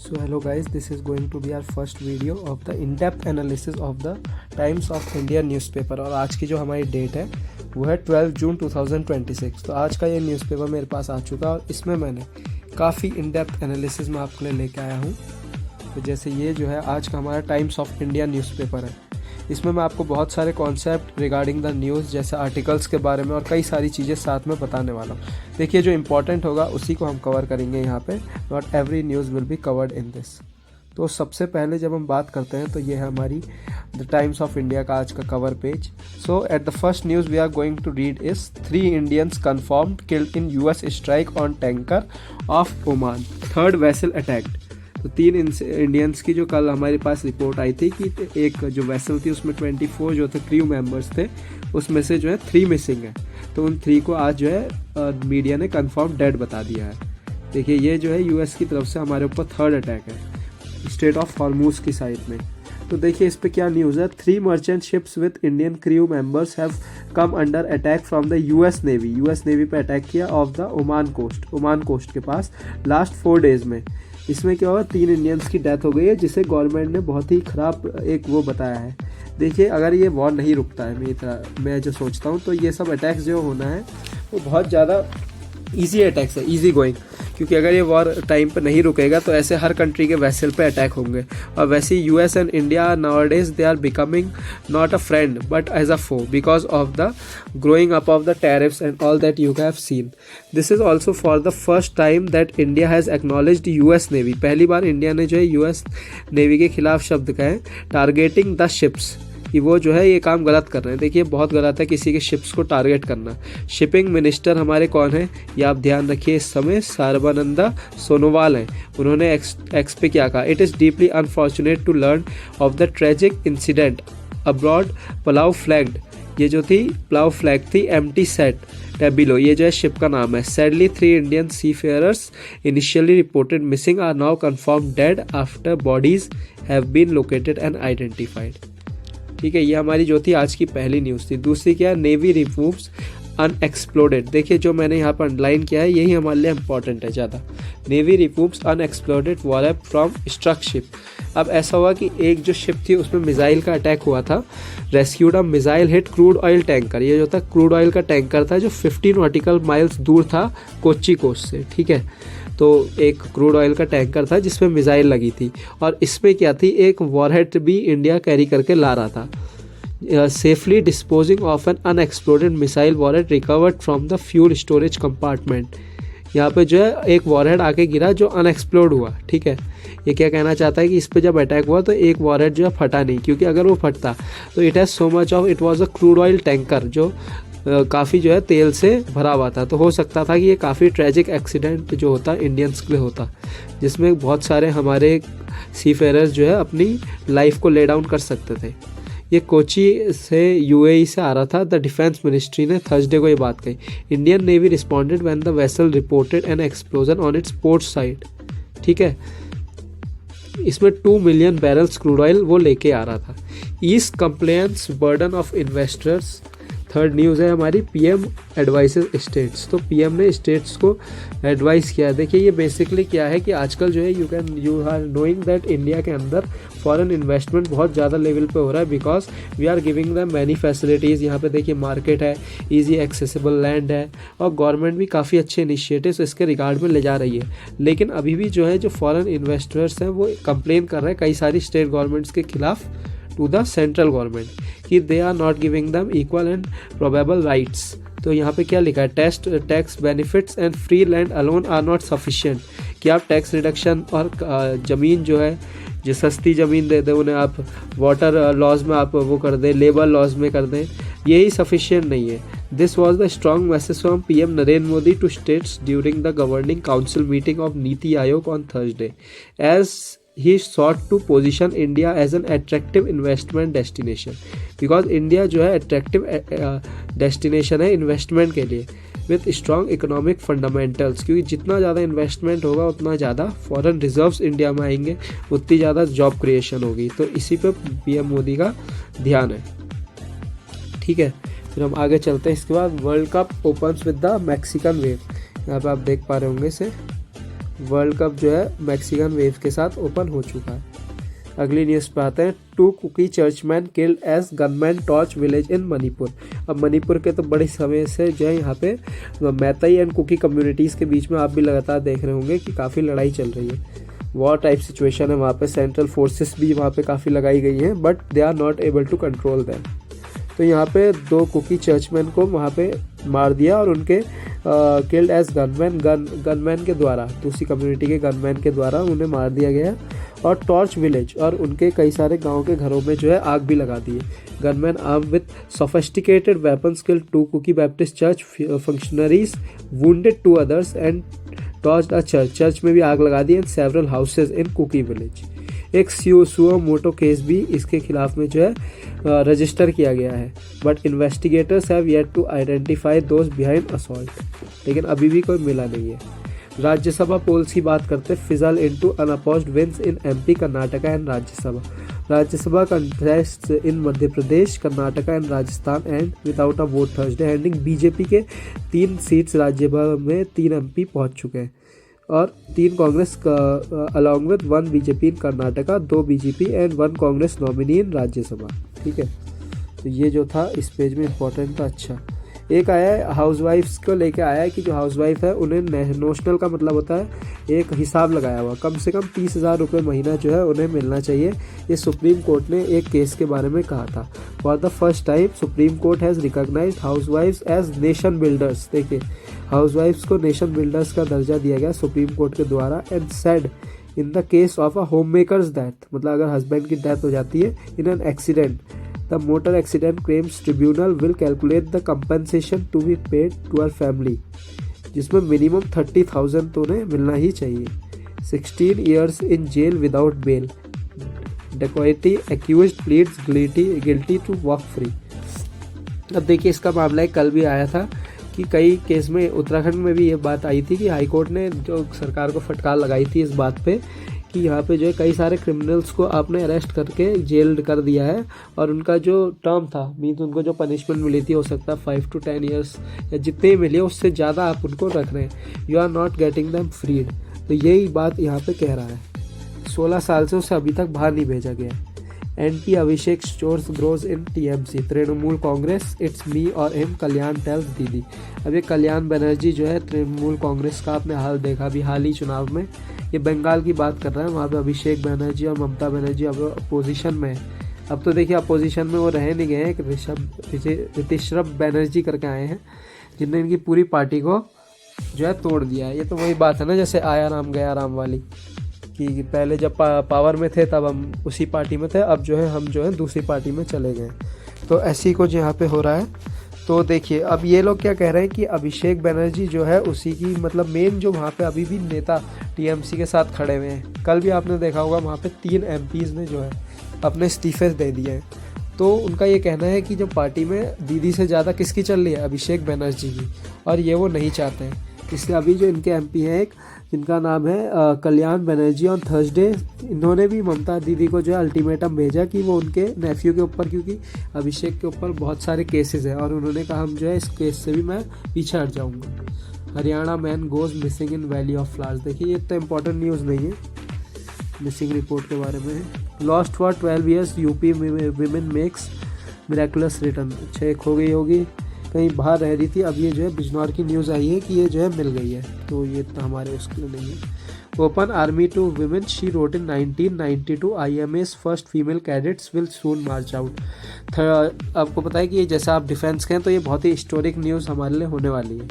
So hello guys, this is going to be our first video of the in-depth analysis of the Times of India newspaper. और आज की जो हमारी date है वो है 12 जून 2026। तो आज का ये न्यूज़पेपर मेरे पास आ चुका है और इसमें मैंने काफ़ी इन-डेप्थ एनालिसिस में आपके लिए लेके आया हूँ। तो जैसे ये जो है आज का हमारा टाइम्स ऑफ इंडिया न्यूज़पेपर है, इसमें मैं आपको बहुत सारे कॉन्सेप्ट रिगार्डिंग द न्यूज़ जैसे आर्टिकल्स के बारे में और कई सारी चीज़ें साथ में बताने वाला हूँ। देखिए जो इम्पोर्टेंट होगा उसी को हम कवर करेंगे यहाँ पे। Not every news will be covered in this. तो सबसे पहले जब हम बात करते हैं तो ये है हमारी द टाइम्स ऑफ इंडिया का आज का cover page. So at the first news we are going to read is 3 Indians confirmed killed in US strike on tanker off Oman, 3rd vessel attacked. तो 3 इंडियंस की जो कल हमारे पास report आई थी कि एक जो वेसल थी उसमें 24 जो थे क्रू मेंबर्स थे, उसमें से जो है 3 मिसिंग है। तो उन 3 को आज जो है मीडिया ने कंफर्म डेड बता दिया है। देखिए ये जो है US की तरफ से हमारे ऊपर 3rd अटैक है स्ट्रेट ऑफ हॉर्मूज की साइड में। तो देखिए इस पे क्या न्यूज़ है। 3 merchant ships with Indian crew members have come under attack from the US navy पे अटैक किया ऑफ द ओमान कोस्ट के पास लास्ट 4 डेज में। इसमें क्या हुआ, 3 इंडियंस की डेथ हो गई है जिसे गवर्नमेंट ने बहुत ही ख़राब एक वो बताया है। देखिए अगर ये वॉर नहीं रुकता है मैं जो सोचता हूँ तो ये सब अटैक्स जो होना है वो बहुत ज़्यादा ईजी अटैक्स है, ईजी गोइंग। क्योंकि अगर ये वॉर टाइम पे नहीं रुकेगा तो ऐसे हर कंट्री के वेसल पे अटैक होंगे। और वैसे ही US and India nowadays they are becoming not a friend but as a foe because of the growing up of the tariffs and all that you have seen. This is also for the first time that India has acknowledged US navy. पहली बार India ने जो है US navy के खिलाफ शब्द कहे targeting the ships कि वो जो है ये काम गलत कर रहे हैं। देखिए बहुत गलत है किसी के शिप्स को टारगेट करना। शिपिंग मिनिस्टर हमारे कौन है ये आप ध्यान रखिए, इस समय सर्बानंद सोनोवाल हैं। उन्होंने एक्स पे क्या कहा, it is deeply unfortunate to learn of the tragic incident abroad Palau flagged. ये जो थी प्लाउ फ्लैग थी एम्प्टी सेट टेबिलो, ये जो है शिप का नाम है। Sadly 3 Indian seafarers initially reported missing are now confirmed dead after bodies have been located and identified. ठीक है, ये हमारी जो थी आज की पहली न्यूज़ थी। दूसरी क्या है, नेवी रिमूव्स अनएक्सप्लोडेड। देखिए जो मैंने यहाँ पर अंडरलाइन किया है यही हमारे लिए इंपॉर्टेंट है ज़्यादा। Navy removes unexploded warhead from struck ship. अब ऐसा हुआ कि एक जो शिप थी उसमें मिसाइल का अटैक हुआ था। Rescued a missile hit crude oil tanker. ये जो था क्रूड ऑयल का टैंकर था जो 15 नॉटिकल माइल्स दूर था कोच्चि कोस्ट से। ठीक है, तो एक क्रूड ऑयल का टैंकर था जिसमें मिसाइल लगी थी और इसमें क्या थी, एक वॉरहेड भी इंडिया कैरी करके ला रहा था। Safely disposing of an unexploded missile warhead recovered from the fuel storage compartment. यहाँ पे जो है एक वॉरहेड आके गिरा जो अनएक्सप्लोर्ड हुआ। ठीक है, ये क्या कहना चाहता है कि इस पे जब अटैक हुआ तो एक वॉरहेड जो है फटा नहीं, क्योंकि अगर वो फटता तो it has so much of, it was a crude oil tanker जो काफ़ी जो है तेल से भरा हुआ था। तो हो सकता था कि ये काफ़ी ट्रेजिक एक्सीडेंट जो होता इंडियंस के लिए होता, जिसमें बहुत सारे हमारे सीफेयरर्स जो है अपनी लाइफ को ले डाउन कर सकते थे। ये कोची से UAE से आ रहा था। द डिफेंस मिनिस्ट्री ने थर्सडे को ये बात कही। Indian navy responded when the vessel reported N explosion on it's port side. ठीक है, इसमें 2 मिलियन बैरल्स क्रूड ऑयल वो लेके आ रहा था। East complaints burden of investors. 3rd news है हमारी, PM एडवाइसेस स्टेट्स। तो PM ने स्टेट्स को एडवाइस किया। देखिए ये बेसिकली क्या है कि आजकल जो है you are knowing that India के अंदर फॉरेन इन्वेस्टमेंट बहुत ज़्यादा लेवल पे हो रहा है because we are giving them many facilities. यहाँ पे देखिए मार्केट है, ईजी एक्सेसिबल लैंड है और गवर्नमेंट भी काफ़ी अच्छे इनिशिएटिव्स इसके रिगार्ड में ले जा रही है। लेकिन अभी भी जो है जो फॉरेन इन्वेस्टर्स हैं वो कंप्लेन कर रहे हैं कई सारी स्टेट गवर्नमेंट्स के खिलाफ टू द सेंट्रल गवर्नमेंट कि they are not giving them equal and probable rights. तो यहाँ पे क्या लिखा है, tax benefits and free land alone are not sufficient. कि आप टैक्स रिडक्शन और ज़मीन जो है जो सस्ती ज़मीन दे दें उन्हें, आप वाटर लॉज में आप वो कर दें, लेबर लॉज में कर दें, यही सफिशिएंट नहीं है। This was the strong message from PM Narendra Modi to states during the governing council meeting of Niti Aayog on Thursday as he sought to position India as an attractive investment destination because India जो है attractive destination है investment के लिए with strong economic fundamentals। क्योंकि जितना ज़्यादा investment होगा उतना ज़्यादा फॉरेन रिजर्व्स इंडिया में आएंगे, उतनी ज़्यादा जॉब क्रिएशन होगी। तो इसी पे PM मोदी का ध्यान है। ठीक है, फिर हम आगे चलते हैं। इसके बाद world cup opens with the Mexican wave. यहाँ पे आप देख पा रहे होंगे इसे। वर्ल्ड कप जो है मैक्सिकन वेव के साथ ओपन हो चुका है। अगली न्यूज़ पे आते हैं। 2 Kuki churchman killed as gunman torch village in Manipur. अब मणिपुर के तो बड़े समय से जो है यहाँ पे मैताई एंड कुकी कम्युनिटीज़ के बीच में आप भी लगातार देख रहे होंगे कि काफ़ी लड़ाई चल रही है। वॉर टाइप सिचुएशन है वहाँ पे। सेंट्रल फोर्सेस भी वहाँ पे काफ़ी लगाई गई हैं, but they are not able to control them. तो यहाँ पे 2 कुकी चर्चमैन को वहाँ पे मार दिया और उनके किल्ड एज गनमैन के द्वारा, दूसरी कम्युनिटी के गनमैन के द्वारा उन्हें मार दिया गया। और टॉर्च विलेज और उनके कई सारे गांव के घरों में जो है आग भी लगा दी है। Gunmen arm with sophisticated weapons killed 2 Kuki Baptist church functionaries, wounded 2 others and torched a church में भी आग लगा दी and several houses in Kuki village. एक सुओ मोटो केस भी इसके खिलाफ में जो है रजिस्टर किया गया है, but investigators have yet to identify those behind assault, लेकिन अभी भी कोई मिला नहीं है। राज्यसभा पोल्स की बात करते हैं। Fizzle into unopposed wins in MP, Karnataka and Rajya Sabha contest in Madhya Pradesh, Karnataka and Rajasthan and without a vote Thursday handing. BJP के 3 सीट्स राज्यसभा में 3 एमपी पहुंच चुके हैं और 3 Congress along with 1 BJP in Karnataka, 2 BJP and 1 Congress nominee in Rajya Sabha. ठीक है, तो ये जो था इस पेज में इंपॉर्टेंट था। अच्छा, एक आया है हाउसवाइफ्स को लेके आया है कि जो हाउसवाइफ है उन्हें नोशनल का मतलब होता है एक हिसाब लगाया हुआ, कम से कम 30,000 रुपये महीना जो है उन्हें मिलना चाहिए। ये सुप्रीम कोर्ट ने एक केस के बारे में कहा था। For the first time Supreme Court has recognised हाउसवाइफ्स एज नेशन बिल्डर्स। देखिए, हाउसवाइफ्स को नेशन बिल्डर्स का दर्जा दिया गया सुप्रीम कोर्ट के द्वारा। And said in the case of a home maker's death, मतलब अगर हस्बैंड की डेथ हो जाती है in an accident, the motor accident claims tribunal will calculate the compensation to be paid to her family, जिसमें minimum 30,000 तो उन्हें मिलना ही चाहिए। 16 years in jail without bail, dacoity accused pleads guilty to walk free. अब देखिए, इसका मामला है कल भी आया था कि कई केस में उत्तराखंड में भी ये बात आई थी कि हाईकोर्ट ने जो सरकार को फटकार लगाई थी इस बात पे कि यहाँ पे जो है कई सारे क्रिमिनल्स को आपने अरेस्ट करके जेल कर दिया है और उनका जो टर्म था, मीन्स उनको जो पनिशमेंट मिली थी, हो सकता है 5 to 10 years या जितने मिले उससे ज़्यादा आप उनको रख रहे हैं। You are not getting them freed. तो यही बात यहाँ पे कह रहा है। 16 साल से उसे अभी तक बाहर नहीं भेजा गया। Anti Abhishek stores grows in TMC, Trinamool Congress, it's me और हिम, कल्याण टेल्स दीदी। अब ये कल्याण बनर्जी जो है तृणमूल कांग्रेस का आपने हाल देखा अभी हाल ही चुनाव में, ये बंगाल की बात कर रहा है। वहाँ पे अभिषेक बनर्जी और ममता बनर्जी अब अपोजिशन में है। अब तो देखिए अपोजिशन में वो रह नहीं गए हैं, ऋतिशरभ बनर्जी करके आए हैं जिनने इनकी पूरी पार्टी को जो है तोड़ दिया है। ये तो वही बात है ना, जैसे आया राम गया राम वाली, कि पहले जब पावर में थे तब हम उसी पार्टी में थे, अब जो है हम जो है दूसरी पार्टी में चले गए। तो ऐसी कुछ यहाँ पे हो रहा है। तो देखिए, अब ये लोग क्या कह रहे हैं कि अभिषेक बनर्जी जो है उसी की मतलब मेन जो वहाँ पे अभी भी नेता टीएमसी के साथ खड़े हुए हैं। कल भी आपने देखा होगा वहाँ पे 3 MPs ने जो है अपने इस्तीफे दे दिए हैं। तो उनका ये कहना है कि जो पार्टी में दीदी से ज़्यादा किसकी चल रही है, अभिषेक बनर्जी की, और ये वो नहीं चाहते हैं। इसलिए अभी जो इनके MP हैं एक, जिनका नाम है कल्याण बनर्जी, ऑन थर्सडे इन्होंने भी ममता दीदी को जो है अल्टीमेटम भेजा कि वो उनके नेफ्यू के ऊपर, क्योंकि अभिषेक के ऊपर बहुत सारे केसेस हैं और उन्होंने कहा हम जो है इस केस से भी मैं पीछे हट जाऊंगा। Haryana man goes missing in Valley of flowers. देखिए, ये इतना इंपॉर्टेंट न्यूज़ नहीं है, मिसिंग रिपोर्ट के बारे में। Lost for 12 years, UP women makes miraculous return. अच्छा, एक हो गई होगी, कहीं बाहर रह रही थी, अब ये जो है बिजनौर की न्यूज़ आई है कि ये जो है मिल गई है, तो ये इतना हमारे उसके लिए नहीं है। Open army to women, she wrote in 1992, IMA's first female cadets will soon march out. आपको पता है कि ये जैसा आप डिफेंस के हैं तो ये बहुत ही हिस्टोरिक न्यूज़ हमारे लिए होने वाली है।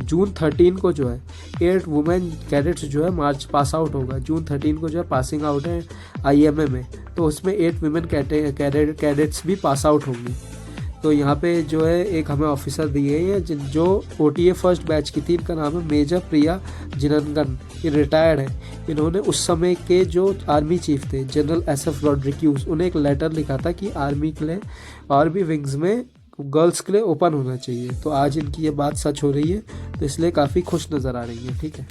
जून 13 को जो है 8 वुमेन कैडेट्स जो है मार्च पास आउट होगा। जून 13 को जो है पासिंग आउट है IMA में, तो उसमें 8 वुमेन कैडेट्स भी पास आउट होंगी। तो यहाँ पे जो है एक हमें ऑफिसर दिए हैं जो OTA फर्स्ट बैच की थी, इनका नाम है मेजर प्रिया जिनगन, ये रिटायर्ड है। इन्होंने उस समय के जो आर्मी चीफ थे जनरल SF रॉड्रिग्यूज, उन्हें एक लेटर लिखा था कि आर्मी के लिए और भी विंग्स में गर्ल्स के लिए ओपन होना चाहिए। तो आज इनकी ये बात सच हो रही है, तो इसलिए काफ़ी खुश नज़र आ रही है। ठीक है,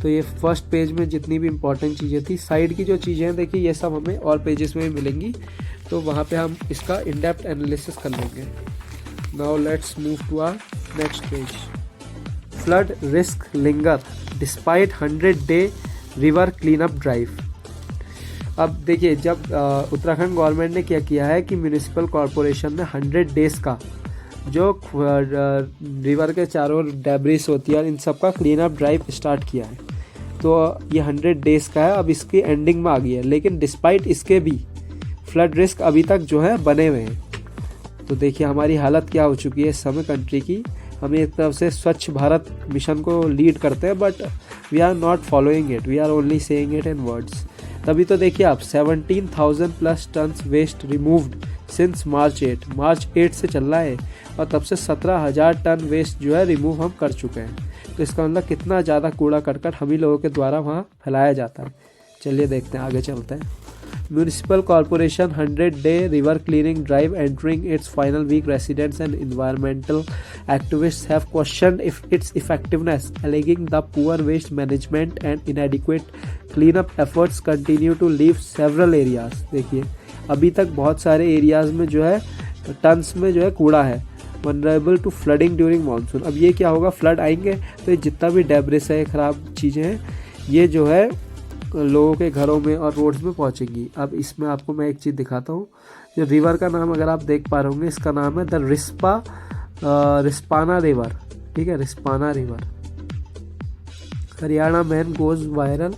तो ये फर्स्ट पेज में जितनी भी इंपॉर्टेंट चीज़ें थी, साइड की जो चीज़ें हैं देखिए ये सब हमें और पेजेस में भी मिलेंगी, तो वहाँ पे हम इसका इन डेप्थ एनालिसिस कर लेंगे। Now let's move to our next page. Flood risk linger, despite 100-day river clean up drive. अब देखिए, जब उत्तराखंड गवर्नमेंट ने क्या किया है कि म्यूनिसिपल कॉरपोरेशन ने 100 डेज़ का जो रिवर के चारों डेब्रिस होती है इन सब का क्लीन अप ड्राइव स्टार्ट किया है। तो ये 100 डेज़ का है, अब इसकी एंडिंग में आ गई है, लेकिन डिस्पाइट इसके भी फ्लड रिस्क अभी तक जो है बने हुए हैं। तो देखिए हमारी हालत क्या हो चुकी है इस समय कंट्री की। हम एक तरफ से स्वच्छ भारत मिशन को लीड करते हैं, but we are not following it, we are only saying it in words. तभी तो देखिए आप 17,000+ tons waste removed since March 8 से चल रहा है, और तब से 17,000 टन वेस्ट जो है रिमूव हम कर चुके हैं। तो इसका मतलब कितना ज़्यादा कूड़ा करकट हम ही लोगों के द्वारा वहाँ फैलाया जाता है। चलिए देखते हैं, आगे चलते हैं। Municipal Corporation 100-day river cleaning drive entering its final week. Residents and environmental activists have questioned its effectiveness, alleging the poor waste management and inadequate cleanup efforts continue to leave several areas. देखिए अभी तक बहुत सारे areas में जो है turns में जो है कूड़ा है, vulnerable to flooding during monsoon। अब ये क्या होगा, फ्लड आएंगे तो ये जितना भी डेब्रिस है, ख़राब चीज़ें हैं, ये जो है लोगों के घरों में और रोड्स में पहुंचेंगी। अब इसमें आपको मैं एक चीज़ दिखाता हूँ। जो रिवर का नाम अगर आप देख पा रहे होंगे, इसका नाम है द रिस्पाना रिवर। ठीक है, Rispana river. Haryana man goes viral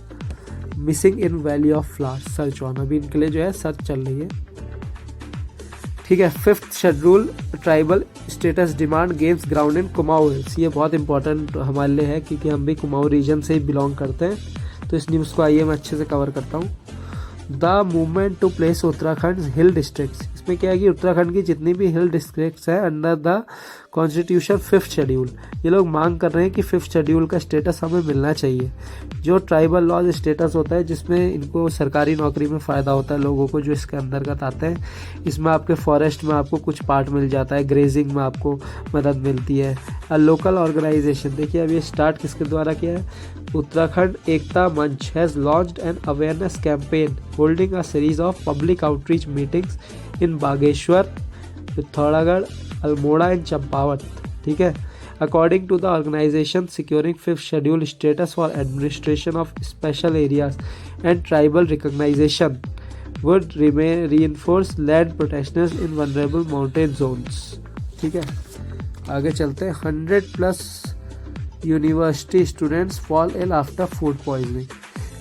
missing in Valley of Flowers, search on. अभी इनके लिए जो है सर्च चल रही है। ठीक है, 5th schedule tribal status demand games ground in Kumaon hills. ये बहुत इंपॉर्टेंट हमारे लिए है क्योंकि हम भी कुमाऊं रीजन से ही बिलोंग करते हैं। तो इस न्यूज़ को आइए मैं अच्छे से कवर करता हूँ। The movement to place Uttarakhand hill districts, इसमें क्या है कि उत्तराखंड की जितनी भी हिल डिस्ट्रिक्ट्स हैं under the constitution 5th schedule, ये लोग मांग कर रहे हैं कि 5th शेड्यूल का स्टेटस हमें मिलना चाहिए। जो ट्राइबल लॉज स्टेटस होता है जिसमें इनको सरकारी नौकरी में फ़ायदा होता है लोगों को जो इसके अंतर्गत आते हैं। इसमें आपके फॉरेस्ट में आपको कुछ पार्ट मिल जाता है, ग्रेजिंग में आपको मदद मिलती है। लोकल ऑर्गेनाइजेशन, देखिए अब ये स्टार्ट किसके द्वारा किया है, Uttarakhand Ekta Manch has launched an awareness campaign holding a series of public outreach meetings in Bageshwar, Pithoragarh, Almora and Champawat. ठीक है, according to the organisation securing 5th schedule status for administration of special areas and tribal recognisation would reinforce land protections in vulnerable mountain zones। ठीक है, आगे चलते हैं। 100+ university students fall ill after food poisoning.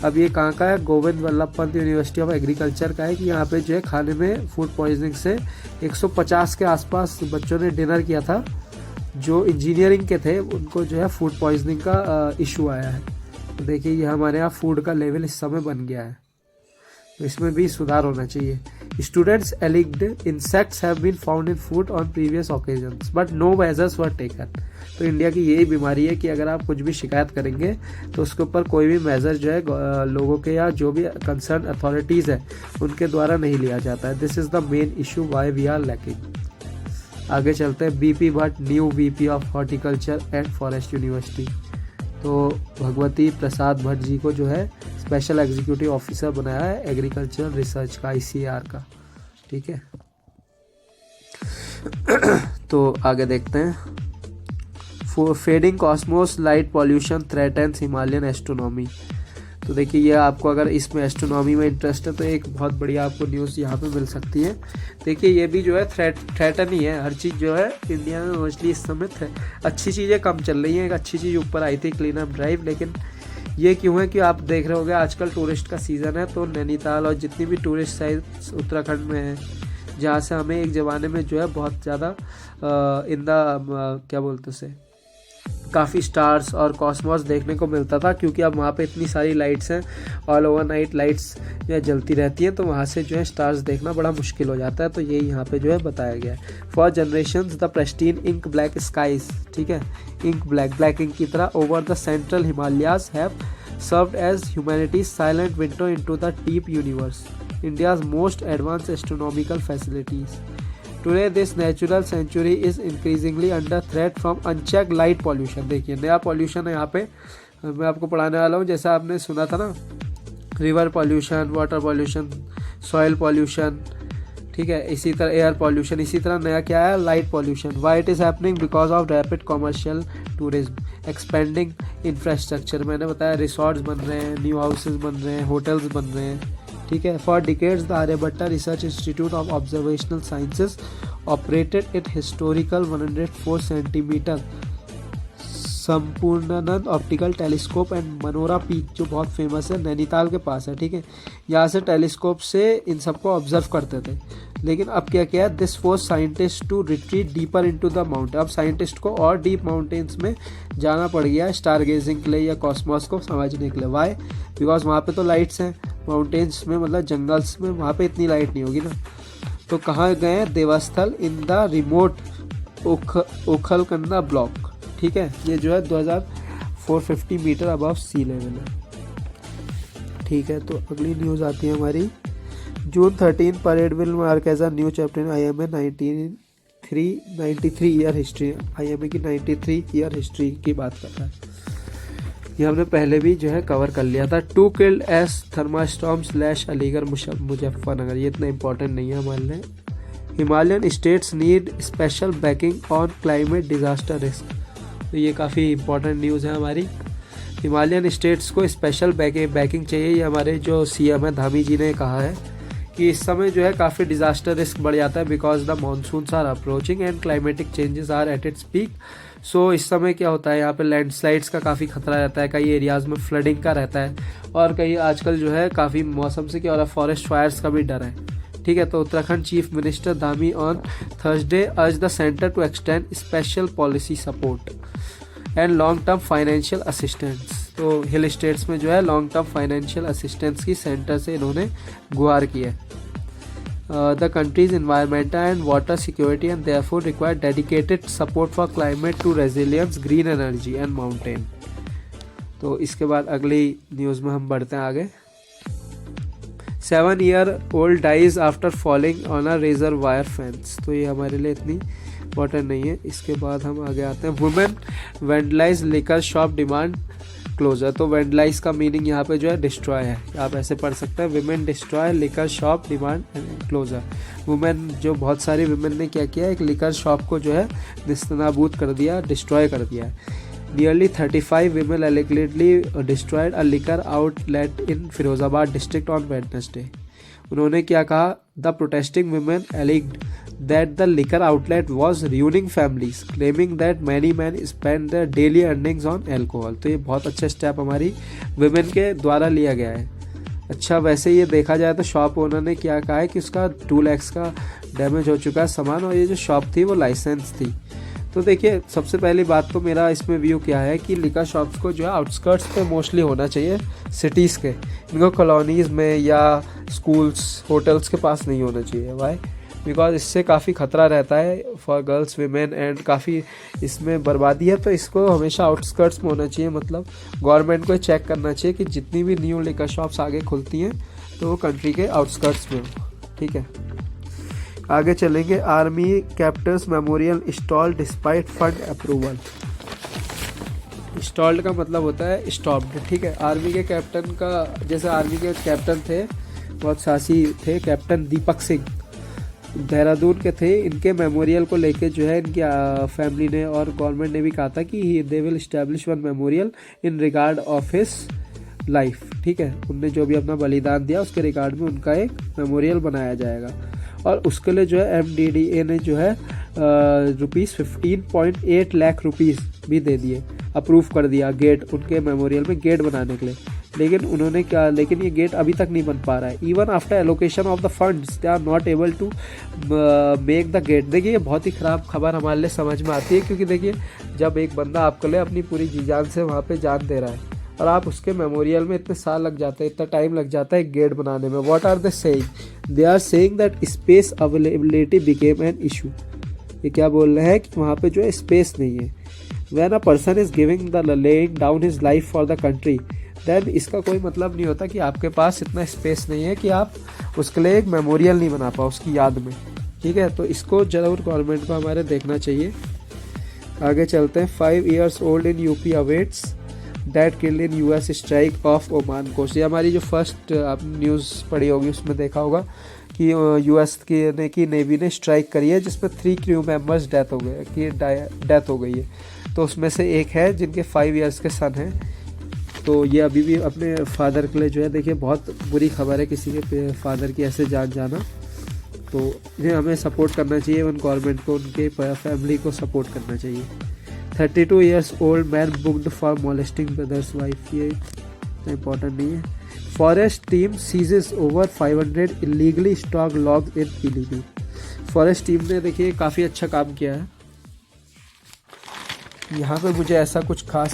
अब ये कहाँ का है, Govind Vallabh Pant university of agriculture का है कि यहाँ पे जो है खाने में फूड पॉइजनिंग से 150 के आसपास बच्चों ने डिनर किया था जो इंजीनियरिंग के थे, उनको जो है फूड पॉइजनिंग का इशू आया है। तो देखिए ये हमारे यहाँ फूड का लेवल इस समय बन गया है, तो इसमें भी सुधार होना चाहिए। Students alleged insects have been found in food on previous occasions but no measures were taken. तो इंडिया की यही बीमारी है कि अगर आप कुछ भी शिकायत करेंगे तो उसके ऊपर कोई भी मेजर जो है लोगों के या जो भी कंसर्न अथॉरिटीज़ है उनके द्वारा नहीं लिया जाता है। This is the main issue why we are lacking. आगे चलते हैं। BP Bhatt new VP of horticulture and forest university. तो भगवती प्रसाद भट्ट जी को जो है स्पेशल एग्जीक्यूटिव ऑफिसर बनाया है एग्रीकल्चर रिसर्च का, ICAR का। ठीक है, तो आगे देखते हैं। Fading Cosmos light pollution threatens Himalayan astronomy. तो देखिए ये आपको अगर इसमें एस्ट्रोनॉमी में इंटरेस्ट है तो एक बहुत बढ़िया आपको न्यूज़ यहाँ पे मिल सकती है। देखिए ये भी जो है थ्रेटन ही है, हर चीज़ जो है इंडिया में मोस्टली इस समय अच्छी चीज़ें कम चल रही हैं। एक अच्छी चीज़ ऊपर आई थी क्लीन अप ड्राइव, लेकिन ये क्यों है कि आप देख रहे होंगे आजकल टूरिस्ट का सीज़न है, तो नैनीताल और जितनी भी टूरिस्ट साइट्स उत्तराखंड में है जहाँ से हमें एक ज़माने में जो है बहुत ज़्यादा क्या बोलते से काफ़ी स्टार्स और कॉस्मोस देखने को मिलता था, क्योंकि अब वहाँ पे इतनी सारी लाइट्स हैं, ऑल ओवर नाइट लाइट्स जो है जलती रहती हैं, तो वहाँ से जो है स्टार्स देखना बड़ा मुश्किल हो जाता है। तो ये यहाँ पे जो है बताया गया है। For generations the pristine ink black skies, ठीक है, इंक ब्लैक इंक की तरह over the central Himalayas have served as humanity's silent window into the deep universe, India's most advance astronomical facilities. Today this natural sanctuary is increasingly under threat from unchecked light pollution। देखिए नया pollution है यहाँ पे, मैं आपको पढ़ाने वाला हूँ। जैसा आपने सुना था ना, river pollution, water pollution, soil pollution, ठीक है, इसी तरह एयर पॉल्यूशन, इसी तरह नया क्या है, light pollution. Why it is happening because of rapid commercial tourism. Expanding infrastructure, मैंने बताया रिसोर्ट्स बन रहे हैं, न्यू हाउसेस बन रहे हैं, होटल्स बन रहे हैं, ठीक है। For decades the Aryabhatta research institute of observational sciences operated it historical 104 centimetre Sampurnanand optical telescope and Manora peak, जो बहुत फेमस है, नैनीताल के पास है, ठीक है। यहाँ से टेलीस्कोप से इन सबको ऑब्जर्व करते थे। लेकिन अब क्या किया, this force scientist to retreat deeper into the mountain. अब साइंटिस्ट को और डीप माउंटेन्स में जाना पड़ गया स्टार गेजिंग के लिए या कॉस्मॉस को समझने के लिए। वाई? बिकॉज वहाँ पे तो लाइट्स हैं माउंटेन्स में, मतलब जंगल्स में, वहाँ पे इतनी लाइट नहीं होगी ना। तो कहाँ गए? देवस्थल इन द रिमोट ओखलकंदा ब्लॉक, ठीक है। ये जो है 2450 मीटर अबव सी लेवल है, ठीक है। तो अगली न्यूज़ आती है हमारी, June 13 parade will mark as a new chapter in IMA 93 year history. IMA की 93 ईयर हिस्ट्री की बात कर रहा है। ये हमने पहले भी जो है कवर कर लिया था। 2 किल्ड एस थर्मास्टॉर्म / अलीगढ़ मुजफ्फरनगर, ये इतना इंपॉर्टेंट नहीं है हमारे लिए। Himalayan states need special banking on climate disaster risk, तो ये काफ़ी इंपॉर्टेंट न्यूज़ है हमारी। हिमालयन स्टेट्स को स्पेशल बैकिंग चाहिए, ये हमारे जो CM है धामी जी ने कहा है कि इस समय जो है काफ़ी डिजास्टर रिस्क बढ़ जाता है because the monsoons are approaching and climatic changes are at its peak. So इस समय क्या होता है, यहाँ पे लैंडस्लाइड्स का काफ़ी खतरा रहता है, कई एरियाज़ में फ्लडिंग का रहता है, और कहीं आजकल जो है काफ़ी मौसम से क्या हो रहा है, फॉरेस्ट फायर्स का भी डर है, ठीक है। तो Uttarakhand chief minister Dhami on Thursday urge the centre to extend special policy support and long term financial assistance. तो हिल स्टेट्स में जो है लॉन्ग टर्म फाइनेंशियल असिस्टेंस की सेंटर से इन्होंने गुहार की है। The countries environmental and water security and therefore require dedicated support for climate to resilience, green energy and mountain. तो इसके बाद अगली न्यूज़ में हम बढ़ते हैं आगे। 7-year-old dies after falling on a razor wire fence, तो ये हमारे लिए इतनी इंपॉर्टेंट नहीं है। इसके बाद हम आगे आते हैं, women vandalise liquor shop demand closure. तो वेंडलाइज का मीनिंग यहाँ पे जो है डिस्ट्रॉय है, आप ऐसे पढ़ सकते हैं, women destroy liquor shop demand closure. Women, जो बहुत सारी वुमेन ने क्या किया, एक लिकर शॉप को जो है निस्तनाबूद कर दिया, डिस्ट्रॉय कर दिया है। Nearly 35 women allegedly destroyed a liquor outlet in Firozabad district on Wednesday. उन्होंने क्या कहा, the protesting women alleged that the liquor outlet was ruining families, claiming that many men spend their daily earnings on alcohol। तो ये बहुत अच्छा step हमारी women के द्वारा लिया गया है। अच्छा, वैसे ये देखा जाए तो शॉप ओनर ने क्या कहा है कि उसका 2 lakhs का डैमेज हो चुका है सामान, और ये जो शॉप थी वो लाइसेंस थी। तो देखिए, सबसे पहली बात तो मेरा इसमें व्यू क्या है कि लिकर शॉप्स को जो है आउटस्कर्ट्स पे मोस्टली होना चाहिए सिटीज़ के, इनको कॉलोनीज़ में या स्कूल्स होटल्स के पास नहीं होना चाहिए। वाई? बिकॉज इससे काफ़ी ख़तरा रहता है फॉर गर्ल्स, वीमेन, एंड काफ़ी इसमें बर्बादी है। तो इसको हमेशा आउटस्कर्ट्स में होना चाहिए, मतलब गवर्नमेंट को चेक करना चाहिए कि जितनी भी न्यू लिकर शॉप्स आगे खुलती हैं तो वो कंट्री के आउटस्कर्ट्स में हो, ठीक है। आगे चलेंगे, army captains memorial installed despite fund approval. Installed का मतलब होता है स्टॉप्ड, ठीक है। आर्मी के कैप्टन का, जैसे आर्मी के कैप्टन थे, बहुत साहसी थे, कैप्टन दीपक सिंह देहरादून के थे। इनके मेमोरियल को लेके जो है इनकी फैमिली ने और गवर्नमेंट ने भी कहा था कि they will establish one memorial in regard of his life, ठीक है। उनने जो भी अपना बलिदान दिया उसके रिगार्ड में उनका एक मेमोरियल बनाया जाएगा, और उसके लिए जो है MDDA ने जो है ₹15.8 लाख भी दे दिए, अप्रूव कर दिया गेट, उनके मेमोरियल में गेट बनाने के लिए। लेकिन उन्होंने क्या, लेकिन ये गेट अभी तक नहीं बन पा रहा है। Even after allocation of the funds they are not able to make the gate. देखिए, ये बहुत ही ख़राब खबर हमारे लिए समझ में आती है, क्योंकि देखिए, जब एक बंदा आपके लिए अपनी पूरी जी जान से वहाँ पे जान दे रहा है और आप उसके मेमोरियल में इतने साल लग जाते हैं, इतना टाइम लग जाता है गेट बनाने में। What are they saying? They are saying that space availability became an issue. ये क्या बोल रहे हैं कि वहाँ पे जो है स्पेस नहीं है। When a person is giving the laying down his life for the country, then इसका कोई मतलब नहीं होता कि आपके पास इतना स्पेस नहीं है कि आप उसके लिए एक मेमोरियल नहीं बना पाओ उसकी याद में, ठीक है। तो इसको ज़रूर गवर्नमेंट को हमारे देखना चाहिए। आगे चलते हैं, 5 years old in UP awaits that killed in US strike off Oman coast. ये हमारी जो फर्स्ट आपने न्यूज़ पढ़ी होगी उसमें देखा होगा कि US की नेवी ने स्ट्राइक करी है जिसमें 3 क्रू मेंबर्स डेथ हो गई है। तो उसमें से एक है जिनके 5 इयर्स के सन हैं। तो ये अभी भी अपने फादर के लिए जो है, देखिए बहुत बुरी खबर है किसी के फादर की ऐसे जान जाना। तो इन्हें हमें सपोर्ट करना चाहिए, उन गवर्नमेंट को उनके फैमिली को सपोर्ट करना चाहिए। 32 years old man booked for molesting brother's wife, ये इम्पोर्टेंट नहीं है। Forest team seizes over 500 illegally stock log in Pilibhit. Forest team ने देखिए काफ़ी अच्छा काम किया है। यहाँ पे मुझे ऐसा कुछ खास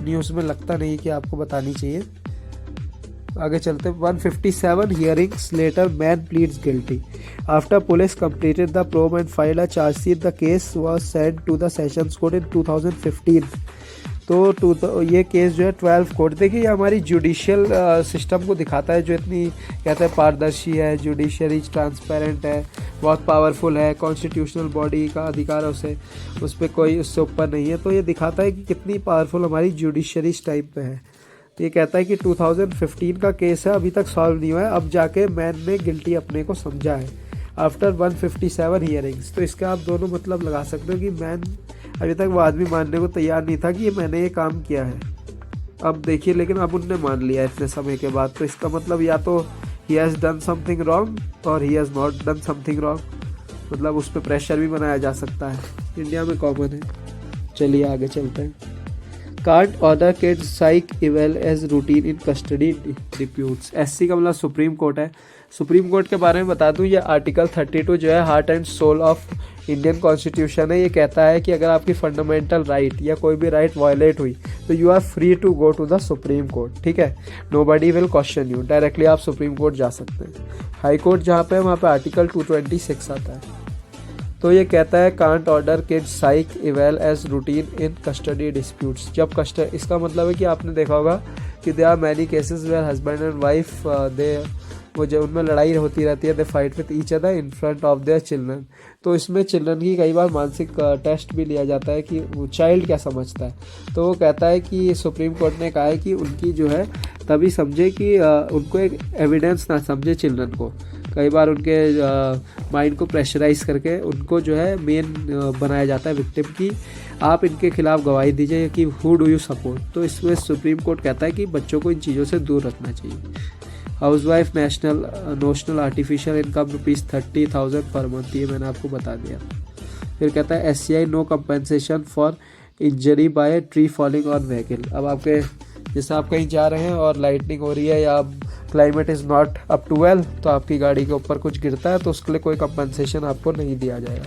न्यूज़ में लगता नहीं कि आपको बतानी चाहिए। आगे चलते। 157 hearings later man pleads guilty after police completed the probe and filed a charge sheet. The case was sent to the sessions court in 2015. तो ये केस जो है 12 कोर्ट, देखिए ये हमारी जुडिशियल सिस्टम को दिखाता है, जो इतनी कहते हैं पारदर्शी है, जुडिशरी ट्रांसपेरेंट है, बहुत पावरफुल है, कॉन्स्टिट्यूशनल बॉडी का अधिकार है उस पर कोई उससे ऊपर नहीं है। तो ये दिखाता है कि कितनी पावरफुल हमारी जुडिशरी इस टाइम पे है। ये कहता है कि 2015 का केस है, अभी तक सॉल्व नहीं हुआ है, अब जाके मैन ने गिल्टी अपने को समझा है आफ्टर 157 हियरिंग्स। तो इसका आप दोनों मतलब लगा सकते हो कि मैन अभी तक वो आदमी मानने को तैयार नहीं था कि मैंने ये काम किया है। अब देखिए, लेकिन अब उनने मान लिया इतने समय के बाद, तो इसका मतलब या तो he has done something wrong और he has not done something wrong, मतलब उस पर प्रेशर भी बनाया जा सकता है, इंडिया में कॉमन है। चलिए आगे चलते हैं। Can't order kids psych eval as routine in custody disputes। SC का मतलब सुप्रीम कोर्ट है। सुप्रीम कोर्ट के बारे में बता दूं, ये आर्टिकल 32 जो है heart and soul of Indian constitution है। ये कहता है कि अगर आपकी फंडामेंटल राइट या कोई भी राइट वायलेट हुई तो you are free to go to the supreme court, ठीक है। Nobody will question you, directly आप सुप्रीम कोर्ट जा सकते हैं। हाई कोर्ट जहाँ पे है वहाँ पे आर्टिकल 226 आता है। तो ये कहता है can't order kids psych eval as routine in custody disputes. जब इसका मतलब है कि आपने देखा होगा कि they are many cases where husband and wife वो जब उनमें लड़ाई होती रहती है, they fight with each other in front of their children. तो इसमें चिल्ड्रन की कई बार मानसिक टेस्ट भी लिया जाता है कि वो चाइल्ड क्या समझता है। तो वो कहता है कि सुप्रीम कोर्ट ने कहा है कि उनकी जो है तभी समझे कि उनको एक एविडेंस ना समझे चिल्ड्रन को। कई बार उनके माइंड को प्रेशराइज करके उनको जो है मेन बनाया जाता है विक्टिम की, आप इनके खिलाफ गवाही दीजिए कि हु डू यू सपोर्ट। तो इसमें सुप्रीम कोर्ट कहता है कि बच्चों को इन चीज़ों से दूर रखना चाहिए। Housewife notional artificial income ₹30,000 per month, ये मैंने आपको बता दिया। फिर कहता है SCI no compensation for injury by tree falling on vehicle. अब आपके जैसे आप कहीं जा रहे हैं और लाइटनिंग हो रही है या climate is not up to well, तो आपकी गाड़ी के ऊपर कुछ गिरता है तो उसके लिए कोई कंपनसेशन आपको नहीं दिया जाएगा।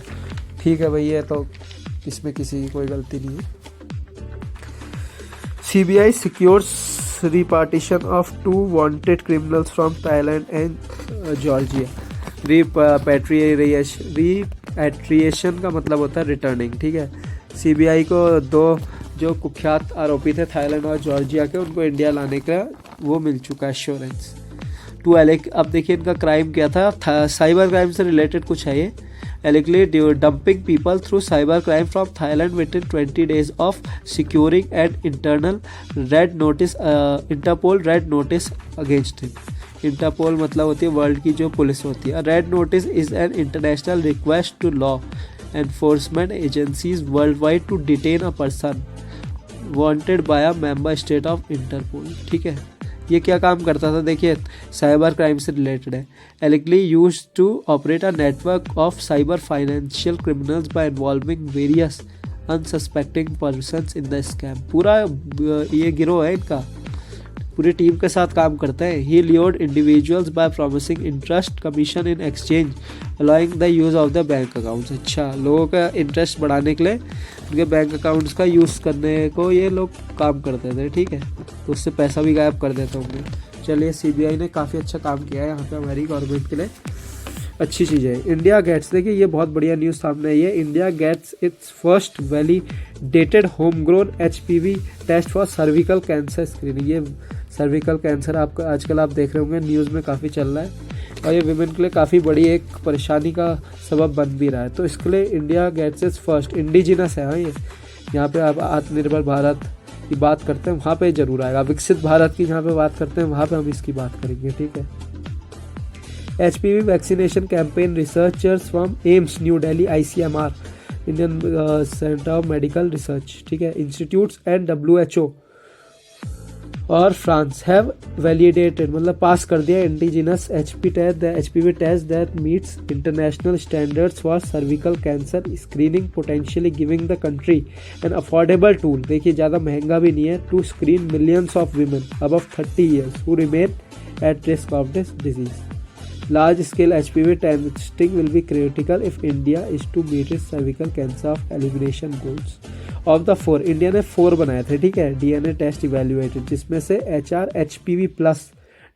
ठीक है भैया, तो इसमें किसी की कोई गलती नहीं है। CBI secures repatriation of 2 wanted criminals from Thailand and Georgia. Repatriation का मतलब होता है रिटर्निंग, ठीक है। CBI को 2 जो कुख्यात आरोपी थे थाईलैंड और जॉर्जिया के, उनको इंडिया लाने का वो मिल चुका है एश्योरेंस। अब देखिए इनका क्राइम क्या था, साइबर क्राइम से रिलेटेड कुछ है ये। allegedly dumping people through cyber crime from Thailand within 20 days of securing an Interpol red notice against him। Interpol मतलब होती है वर्ल्ड की जो पुलिस होती है। Red notice is an international request to law enforcement agencies worldwide to detain a person wanted by a member state of Interpol, ठीक है। ये क्या काम करता था, देखिए साइबर क्राइम से रिलेटेड है। Allegedly used to operate a network of cyber financial criminals by involving various unsuspecting persons in the scam. पूरा ये गिरोह है इनका, पूरी टीम के साथ काम करते हैं। He lured individuals by promising interest commission in exchange allowing the use of the bank accounts. अच्छा, लोगों का इंटरेस्ट बढ़ाने के लिए उनके बैंक अकाउंट्स का यूज़ करने को ये लोग काम करते थे, ठीक है। तो उससे पैसा भी गायब कर देते होंगे। चलिए, CBI ने काफ़ी अच्छा काम किया है यहाँ पे हमारी गवर्नमेंट के लिए, अच्छी चीज़ है। इंडिया गेट्स, देखिए ये बहुत बढ़िया न्यूज़ सामने आई है। India gets its first validated home grown HPV test for cervical cancer screening. ये सर्विकल कैंसर आपका आजकल आप देख रहे होंगे न्यूज़ में काफ़ी चल रहा है और ये विमेन के लिए काफ़ी बड़ी एक परेशानी का सबब बन भी रहा है। तो इसके लिए India gets its first, indigenous है। हाँ, ये यहाँ पे आप आत्मनिर्भर भारत की बात करते हैं वहाँ पे ज़रूर आएगा। विकसित भारत की जहाँ पे बात करते हैं वहाँ पे हम इसकी बात करेंगे, ठीक है। HPV vaccination campaign researchers from AIIMS new Delhi ICMR Indian centre of medical research, ठीक है, इंस्टीट्यूट्स एंड WHO और फ्रांस हैव वैलिडेटेड मतलब पास कर दिया indigenous HPV test that meets international standards for cervical cancer screening, potentially giving the country an affordable tool, देखिए ज़्यादा महंगा भी नहीं है, to screen millions of women above 30 years who remain at risk of this disease. Large scale HPV testing will be critical if India is to meet its cervical cancer of elimination goals. Of the 4, India ने 4 बनाए थे, ठीक है, DNA test evaluated, जिसमें से HPV plus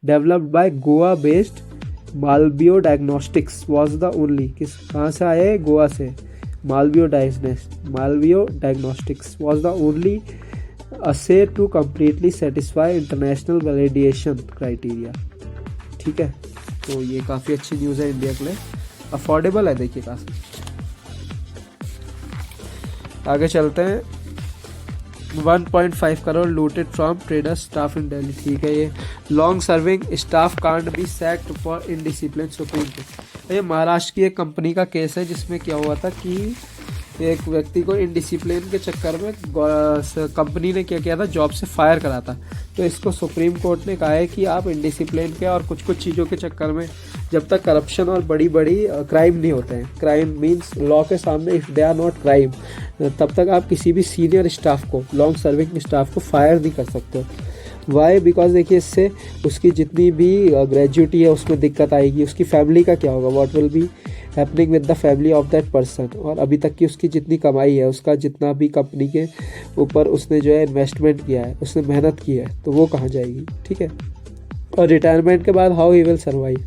developed by Goa based Molbio Diagnostics was the only, कहाँ से आए, गोवा से, Molbio Diagnostics was the only assay to completely satisfy international validation criteria. ठीक है, तो ये काफ़ी अच्छी न्यूज़ है इंडिया के लिए, अफोर्डेबल है, देखिए काफ़ी. आगे चलते हैं. 1.5 crore looted from trader staff in Delhi, ठीक है, ये long serving staff can't be sacked for indiscipline Supreme Court. ये महाराष्ट्र की एक कंपनी का केस है जिसमें क्या हुआ था कि एक व्यक्ति को इनडिसिप्लिन के चक्कर में कंपनी ने क्या किया था, जॉब से फायर करा था. तो इसको सुप्रीम कोर्ट ने कहा है कि आप इनडिसिप्लिन के और कुछ चीज़ों के चक्कर में, जब तक करप्शन और बड़ी क्राइम नहीं होते हैं, क्राइम मींस लॉ के सामने if they are not crime, तब तक आप किसी भी सीनियर स्टाफ को, लॉन्ग सर्विंग स्टाफ को फायर नहीं कर सकते हो. वाई, बिकॉज देखिए इससे उसकी जितनी भी ग्रेजुएटी है उसमें दिक्कत आएगी, उसकी फैमिली का क्या होगा, what will be happening with the family of that person, और अभी तक की उसकी जितनी कमाई है, उसका जितना भी कंपनी के ऊपर उसने जो है इन्वेस्टमेंट किया है, उसने मेहनत की है, तो वो कहाँ जाएगी, ठीक है. और रिटायरमेंट के बाद हाउ ही विल सर्वाइव,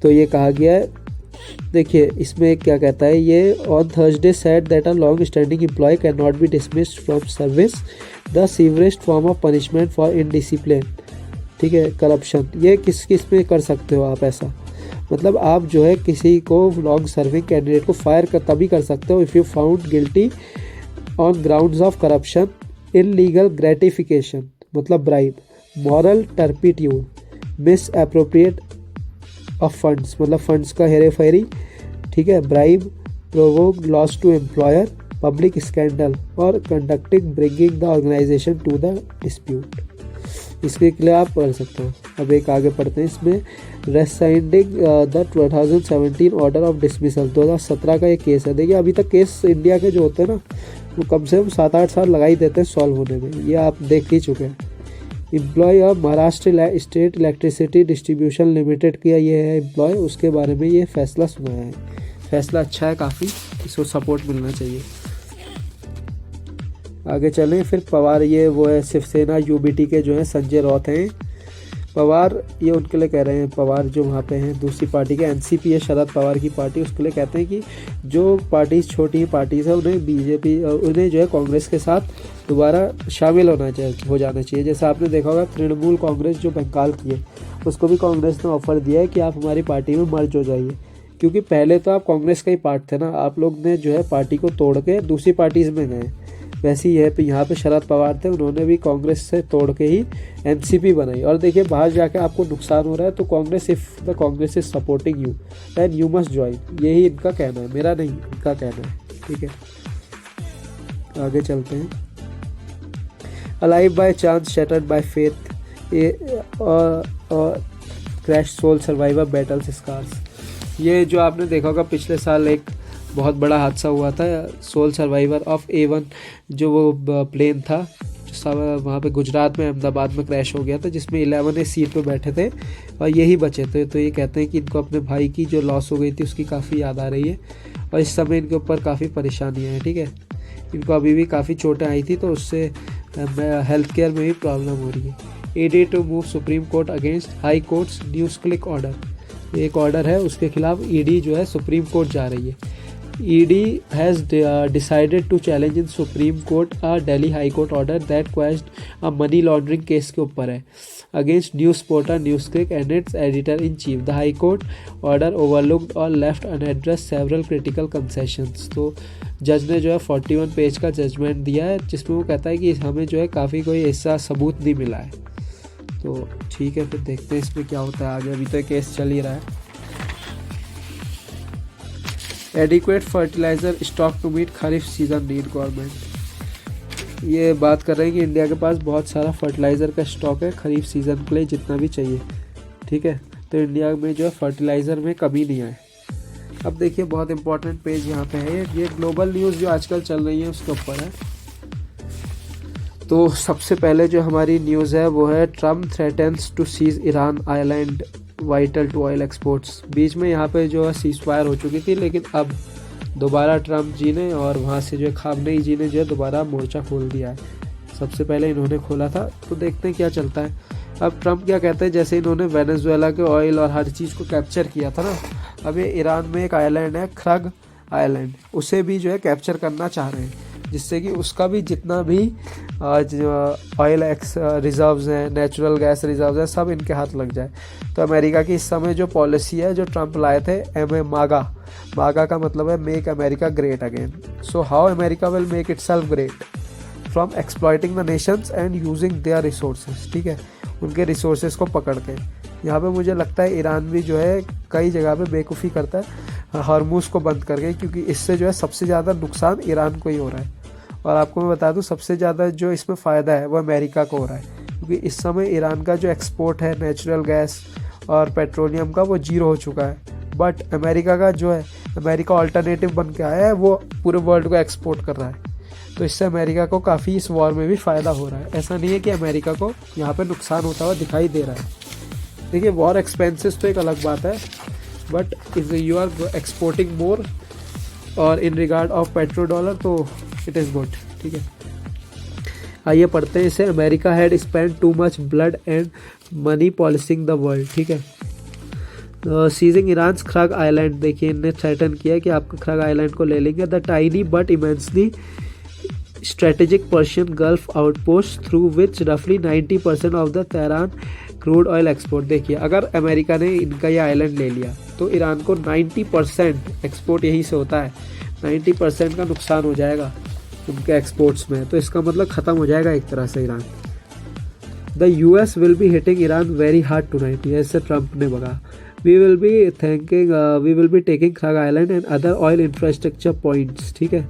तो ये कहा गया है. देखिए इसमें क्या कहता है ये, on Thursday said that a long standing employee can not be dismissed from service, the severest form of punishment for indiscipline, ठीक है, करप्शन. ये किस में कर सकते हो आप ऐसा, मतलब आप जो है किसी को लॉन्ग सर्विंग कैंडिडेट को फायर तभी कर सकते हो if you found guilty on grounds of corruption, illegal gratification मतलब bribe, moral turpitude, misappropriate of funds मतलब फंड्स का हेरे फेरी, ठीक है, bribe, provoke loss to employer, public scandal और conducting bringing the organisation to the dispute. इसके लिए आप पढ़ सकते हो. अब एक आगे पढ़ते हैं इसमें, रेसाइंडिंग द 2017 ऑर्डर ऑफ डिसमिसल, 2017 का ये केस है. देखिए अभी तक केस इंडिया के जो होते हैं ना वो कम से कम 7-8 साल लगा ही देते हैं सॉल्व होने में, ये आप देख ही चुके हैं. Employ of Maharashtra state electricity distribution limited किया ये है एम्प्लॉय, उसके बारे में ये फैसला सुनाया है. फैसला अच्छा है काफ़ी, इसको सपोर्ट मिलना चाहिए. आगे चलें फिर. पवार, ये वो है शिवसेना UBT के जो हैं संजय राउत हैं. पवार ये उनके लिए कह रहे हैं, पवार जो वहाँ पे हैं दूसरी पार्टी के, NCP है शरद पवार की पार्टी, उसके लिए कहते हैं कि जो पार्टीज छोटी पार्टीज है उन्हें BJP उन्हें जो है कांग्रेस के साथ दोबारा शामिल हो जाना चाहिए. जैसे आपने देखा होगा तृणमूल कांग्रेस जो बंगाल की है, उसको भी कांग्रेस ने ऑफर दिया है कि आप हमारी पार्टी में मर्ज हो जाइए, क्योंकि पहले तो आप कांग्रेस का ही पार्ट थे ना, आप लोग ने जो है पार्टी को तोड़ के दूसरी पार्टीज में गए. वैसे ही है यहाँ पे शरद पवार थे, उन्होंने भी कांग्रेस से तोड़ के ही NCP बनाई. और देखिए बाहर जाके आपको नुकसान हो रहा है तो Congress, if the Congress is supporting you then you must join, यही इनका कहना है, मेरा नहीं, इनका कहना है, ठीक है. आगे चलते हैं. Alive by chance shattered by faith, crash sole survivor battles scars. ये जो आपने देखा होगा पिछले साल एक बहुत बड़ा हादसा हुआ था, सोल सर्वाइवर ऑफ A1 जो वो प्लेन था वहाँ पे गुजरात में अहमदाबाद में क्रैश हो गया था, जिसमें 11 सीट पे बैठे थे और यही बचे थे. तो ये कहते हैं कि इनको अपने भाई की जो लॉस हो गई थी उसकी काफ़ी याद आ रही है और इस समय इनके ऊपर काफ़ी परेशानियाँ हैं, ठीक है. इनको अभी भी काफ़ी चोटें आई थी तो उससे हेल्थ केयर में भी प्रॉब्लम हो रही है. ED to move supreme court against high courts NewsClick order, एक ऑर्डर है उसके खिलाफ ED जो है सुप्रीम कोर्ट जा रही है. ED has decided to challenge in Supreme Court a Delhi High Court order that quashed a money laundering case के ऊपर है against news portal Newsclick and its editor in chief. The High Court order overlooked or left unaddressed several critical concessions. तो जज ने जो है 41 page का judgement दिया है जिसमें वो कहता है कि हमें जो है काफ़ी कोई ऐसा सबूत नहीं मिला है. तो ठीक है, फिर देखते हैं इसमें क्या होता है आगे, अभी तो केस चल ही रहा है. Adequate fertiliser stock to meet kharif season need government. ये बात कर रहे हैं कि इंडिया के पास बहुत सारा फर्टिलाइज़र का स्टॉक है खरीफ सीज़न के लिए जितना भी चाहिए, ठीक है। तो इंडिया में जो है फर्टिलाइज़र में कमी नहीं आए। अब देखिए बहुत इंपॉर्टेंट पेज यहाँ पे है, ये ग्लोबल न्यूज़ जो आजकल चल रही है उसके ऊपर है। तो सबसे पहले जो हमारी न्यूज़ है वो है Trump threatens to seize Iran island vital to oil exports. बीच में यहाँ पे जो है सीज फायर हो चुकी थी, लेकिन अब दोबारा ट्रम्प जी ने और वहाँ से जो है खामनेई जी ने जो है दोबारा मोर्चा खोल दिया है। सबसे पहले इन्होंने खोला था, तो देखते हैं क्या चलता है। अब ट्रम्प क्या कहते हैं, जैसे इन्होंने वेनेजुएला के ऑयल और हर चीज़ को कैप्चर किया था ना, अब ये ईरान में एक आइलैंड है ख्रग आइलैंड, उसे भी जो है कैप्चर करना चाह रहे हैं, जिससे कि उसका भी जितना भी ऑयल रिजर्व्स हैं, नेचुरल गैस रिजर्व्स हैं, सब इनके हाथ लग जाए। तो अमेरिका की इस समय जो पॉलिसी है जो ट्रम्प लाए थे, मागा का मतलब है make America great again. So how America will make it self great from exploiting the Nations and using their resources, ठीक है, उनके रिसोर्सेज को पकड़ के। यहाँ पे मुझे लगता है ईरान भी जो है कई जगह पे बेवकूफ़ी करता है हॉर्मुज को बंद करके, क्योंकि इससे जो है सबसे ज़्यादा नुकसान ईरान को ही हो रहा है। और आपको मैं बता दूं सबसे ज़्यादा जो इसमें फ़ायदा है वो अमेरिका को हो रहा है, क्योंकि इस समय ईरान का जो एक्सपोर्ट है नेचुरल गैस और पेट्रोलियम का वो 0 हो चुका है। बट अमेरिका का जो है, अमेरिका अल्टरनेटिव बन के आया है, वो पूरे वर्ल्ड को एक्सपोर्ट कर रहा है। तो इससे अमेरिका को काफ़ी इस वॉर में भी फ़ायदा हो रहा है। ऐसा नहीं है कि अमेरिका को यहाँ पर नुकसान होता हुआ दिखाई दे रहा है। देखिए वॉर एक्सपेंसेस तो एक अलग बात है, but if you are exporting more और in regard of petro dollar तो इट इज़ गुड, ठीक है। आइए पढ़ते हैं इसे। America had spend too much blood and money policing the world, ठीक है। सीजिंग ईरान ख्रग आइलैंड, देखिए इनने थ्रेटन किया कि आपका ख्रग आइलैंड को ले लेंगे। The tiny but immensely strategic Persian gulf outpost through which रफली 90% of the Tehran crude oil export. देखिए अगर अमेरिका ने इनका ये आइलैंड ले लिया तो ईरान को 90% एक्सपोर्ट यहीं से होता है, 90% का नुकसान हो जाएगा उनके एक्सपोर्ट्स में। तो इसका मतलब ख़त्म हो जाएगा एक तरह से Iran. The US will be hitting Iran very hard tonight, ऐसे ट्रम्प ने बोला। We will be taking Kharg Island and other oil infrastructure points, ठीक है।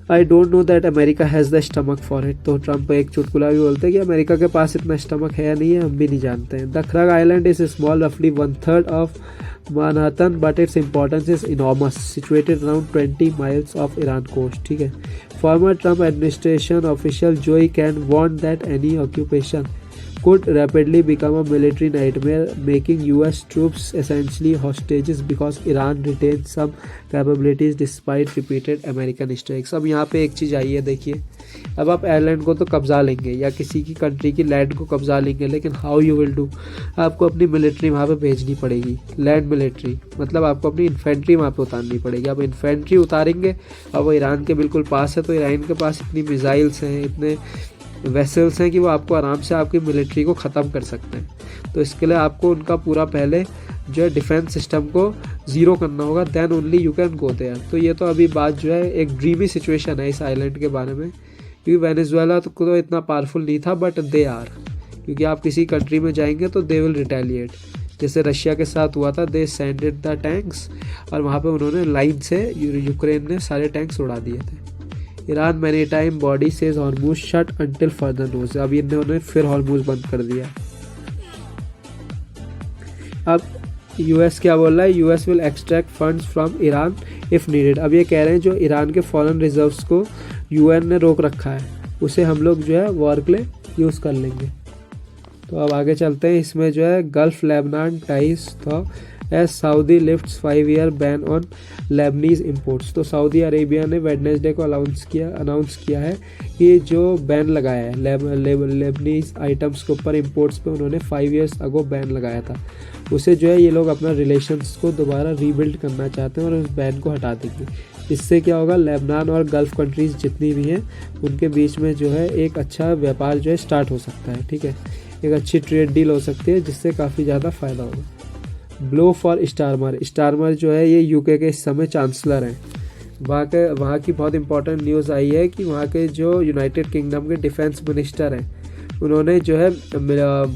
I don't know that America has the stomach for it. तो Trump एक चुटकुला भी बोलते हैं कि अमेरिका के पास इतना स्टमक है या नहीं है हम भी नहीं जानते हैं। द ख्रग आइलैंड इज स्मॉल, रफली 1/3 of Manhattan, but its importance is enormous, situated around 20 miles off Iran coast, ठीक है। Former Trump administration official Joe Can warned that any occupation could rapidly become a military nightmare, making US troops essentially hostages because Iran retains some capabilities despite repeated American strikes। अब यहाँ पे एक चीज़ आई है, देखिए अब आप आइलैंड को तो कब्जा लेंगे या किसी की कंट्री की लैंड को कब्जा लेंगे, लेकिन हाउ यू विल डू, आपको अपनी मिलिट्री वहाँ पे भेजनी पड़ेगी, लैंड मिलिट्री, मतलब आपको अपनी इन्फेंट्री वहाँ पे उतारनी पड़ेगी। आप इन्फेंट्री उतारेंगे और वो ईरान के बिल्कुल पास है, तो ईरान के पास इतनी मिसाइल्स हैं, इतने वेसल्स हैं कि वो आपको आराम से आपकी मिलिट्री को ख़त्म कर सकते हैं। तो इसके लिए आपको उनका पूरा पहले जो है डिफेंस सिस्टम को ज़ीरो करना होगा, then only you can go there. तो ये तो अभी बात जो है एक ड्रीमी सिचुएशन है इस आइलैंड के बारे में, क्योंकि वेनेजुएला तो इतना पावरफुल नहीं था, बट दे आर, क्योंकि आप किसी कंट्री में जाएंगे तो दे विल रिटेलिएट। जैसे रशिया के साथ हुआ था, दे सेंडेड द टैंक्स, और वहाँ पे उन्होंने लाइन से यूक्रेन ने सारे टैंक्स उड़ा दिए थे। Iran many time body says Hormuz shut until further notice, अब इन्होंने फिर हॉर्मुज बंद कर दिया। अब US क्या बोल रहा है, US will extract funds from Iran if needed. अब ये कह रहे हैं जो ईरान के फॉरेन रिजर्व्स को UN ने रोक रखा है उसे हम लोग जो है वॉर के लिए यूज़ कर लेंगे। तो अब आगे चलते हैं। इसमें जो है gulf Lebanon ties thaw as Saudi lifts 5-year ban on Lebanese imports. तो सऊदी अरेबिया ने वेडनेसडे को अनाउंस किया है कि जो बैन लगाया है लेबनीज आइटम्स के ऊपर इम्पोर्ट्स पे उन्होंने 5 years अगो बैन लगाया था, उसे जो है ये लोग अपना रिलेशंस को दोबारा रीबिल्ड करना चाहते हैं और उस बैन को हटा देंगे। इससे क्या होगा, लेबनान और गल्फ कंट्रीज़ जितनी भी हैं उनके बीच में जो है एक अच्छा व्यापार जो है स्टार्ट हो सकता है, ठीक है, एक अच्छी ट्रेड डील हो सकती है जिससे काफ़ी ज़्यादा फ़ायदा होगा। ब्लो फॉर स्टारमर जो है ये UK के इस समय चांसलर हैं। वहाँ की बहुत इंपॉर्टेंट न्यूज़ आई है कि वहाँ के जो यूनाइटेड किंगडम के डिफेंस मिनिस्टर हैं उन्होंने जो है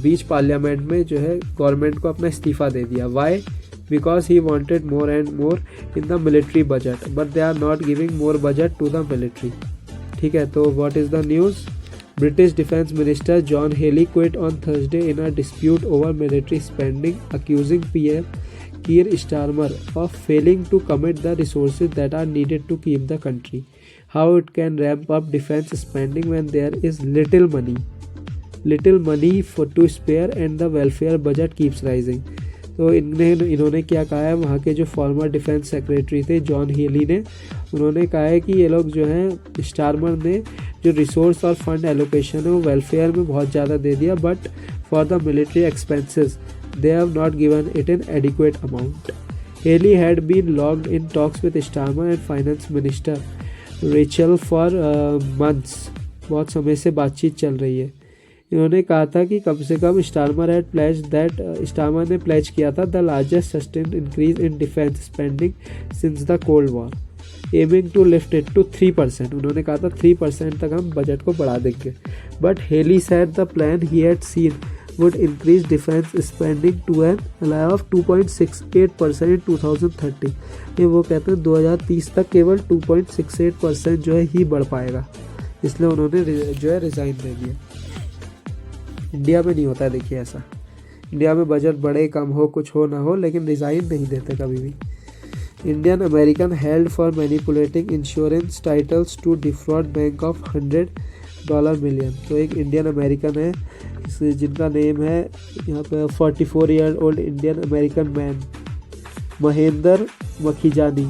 बीच पार्लियामेंट में जो है गवर्नमेंट को अपना इस्तीफ़ा दे दिया। Why, because he wanted more and more in the military budget, but they are not giving more budget to the military. ठीक है, तो what is the news? British Defence Minister John Healey quit on Thursday in a dispute over military spending, accusing PM Keir Starmer of failing to commit the resources that are needed to keep the country. How it can ramp up defense spending when there is little money for to spare and the welfare budget keeps rising. तो इन्होंने क्या कहा है, वहाँ के जो farmer defence secretary थे John heli ने, उन्होंने कहा है कि ये लोग जो हैं स्टारमर ने जो रिसोर्स और फंड एलोकेशन है वो वेलफेयर में बहुत ज़्यादा दे दिया, but for the military expenses they have not given it in adequate amount. Healey had been locked in talks with Starmer and finance minister Rachel for months. बहुत समय से बातचीत चल रही है. इन्होंने कहा था कि कम से कम स्टारमर ने प्लेज किया था the largest sustained increase in defence spending since the cold war, aiming to lift it to 3%. उन्होंने कहा था 3% तक हम बजट को बढ़ा देंगे. But Healey said the plan he had seen would increase defense spending to an ally of 2.68% in 2030. ये वो कहते हैं 2030 तक केवल 2.68% जो है ही बढ़ पाएगा, इसलिए उन्होंने जो है रिज़ाइन दे दिया. इंडिया में नहीं होता है, देखिए ऐसा. इंडिया में बजट बढ़े कम हो कुछ हो ना हो, लेकिन रिज़ाइन नहीं देते कभी भी. Indian American held for manipulating insurance titles to defraud bank of $100 million. तो एक इंडियन अमेरिकन है जिनका नेम है यहाँ पे 44 year old Indian American man Mahendra Makhijani.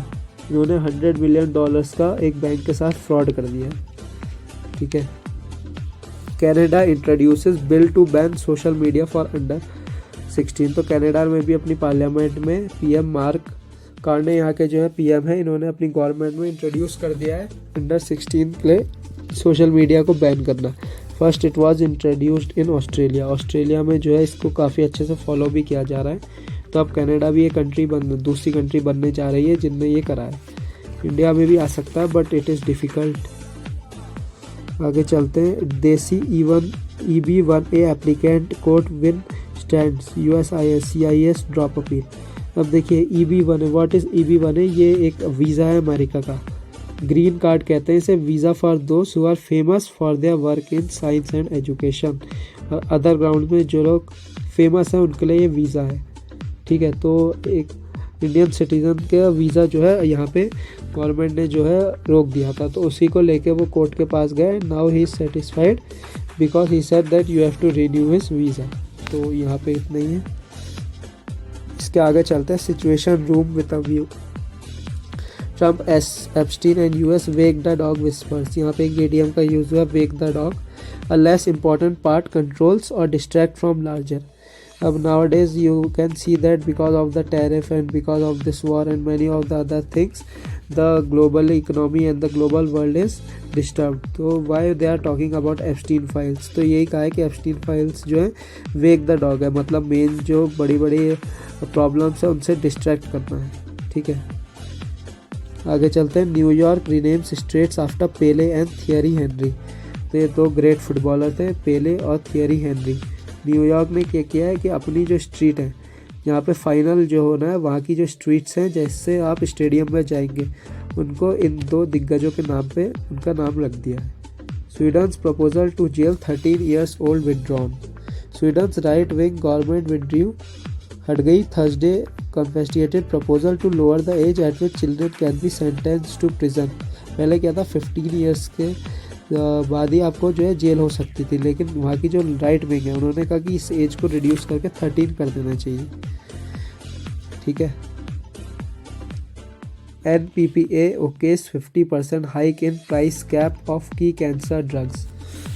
इन्होंने $100 मिलियन का एक बैंक के साथ फ्रॉड कर दिया. ठीक है. Canada introduces bill to ban social media for under 16. तो कनाडा में भी अपनी पार्लियामेंट में पीएम मार्क कार्ने यहाँ के जो है पीएम है, इन्होंने अपनी गवर्नमेंट में इंट्रोड्यूस कर दिया है अंडर 16 के लिए सोशल मीडिया को बैन करना. First it was introduced in Australia. Australia में जो है इसको काफ़ी अच्छे से फॉलो भी किया जा रहा है. तो अब कनाडा भी एक दूसरी कंट्री बनने जा रही है जिनने ये करा है. इंडिया में भी आ सकता है बट इट इज़ डिफ़िकल्ट. आगे चलते हैं. देसी EB1A applicant court win stands USCIS drop appeal. अब देखिए EB1A, व्हाट इज़ EB1A? ये एक वीज़ा है अमेरिका का. ग्रीन कार्ड कहते हैं इसे. Visa for those who are famous for their work in science and education. और अदर ग्राउंड में जो लोग फेमस हैं उनके लिए ये वीज़ा है. ठीक है. तो एक इंडियन सिटीज़न का वीज़ा जो है यहाँ पे गवर्नमेंट ने जो है रोक दिया था, तो उसी को लेके वो कोर्ट के पास गए. Now he is satisfied because he said that you have to renew his visa. तो यहाँ पे इतना ही है. इसके आगे चलते हैं. Situation room with a view. Trump Epstein and US wag the dog whispers. यहाँ पे एक इडियम का यूज़ हुआ, wag the dog. A less important part controls और डिस्ट्रैक्ट फ्रॉम लार्जर. अब nowadays you can see that because of the tariff and because of this war and many of the other things, the global economy and the global world is disturbed. तो why they are talking about Epstein files? तो यही कहा है कि Epstein files जो है wake the dog है, मतलब मेन जो बड़ी बड़ी प्रॉब्लम्स है उनसे डिस्ट्रैक्ट करना है. ठीक है. आगे चलते हैं. New York renames streets after Pele and Thierry Henry. तो ये दो ग्रेट फुटबॉलर थे, पेले और थियरी हेनरी. न्यूयॉर्क ने क्या किया है कि अपनी जो स्ट्रीट है यहाँ पे फाइनल जो होना है, वहाँ की जो स्ट्रीट्स हैं जैसे आप स्टेडियम में जाएंगे, उनको इन दो दिग्गजों के नाम पे उनका नाम रख दिया है. Sweden's proposal to jail 13 years old withdrawn. Sweden's right wing government withdrew हट गई Thursday contested proposal to lower the age at which children can be sentence to prison. पहले क्या था 15 years के बाद ही आपको जो है जेल हो सकती थी, लेकिन वहाँ की जो राइट विंग है उन्होंने कहा कि इस एज को रिड्यूस करके 13 कर देना चाहिए. ठीक है. NPPA ओकेस 50% hike in price cap of की कैंसर ड्रग्स.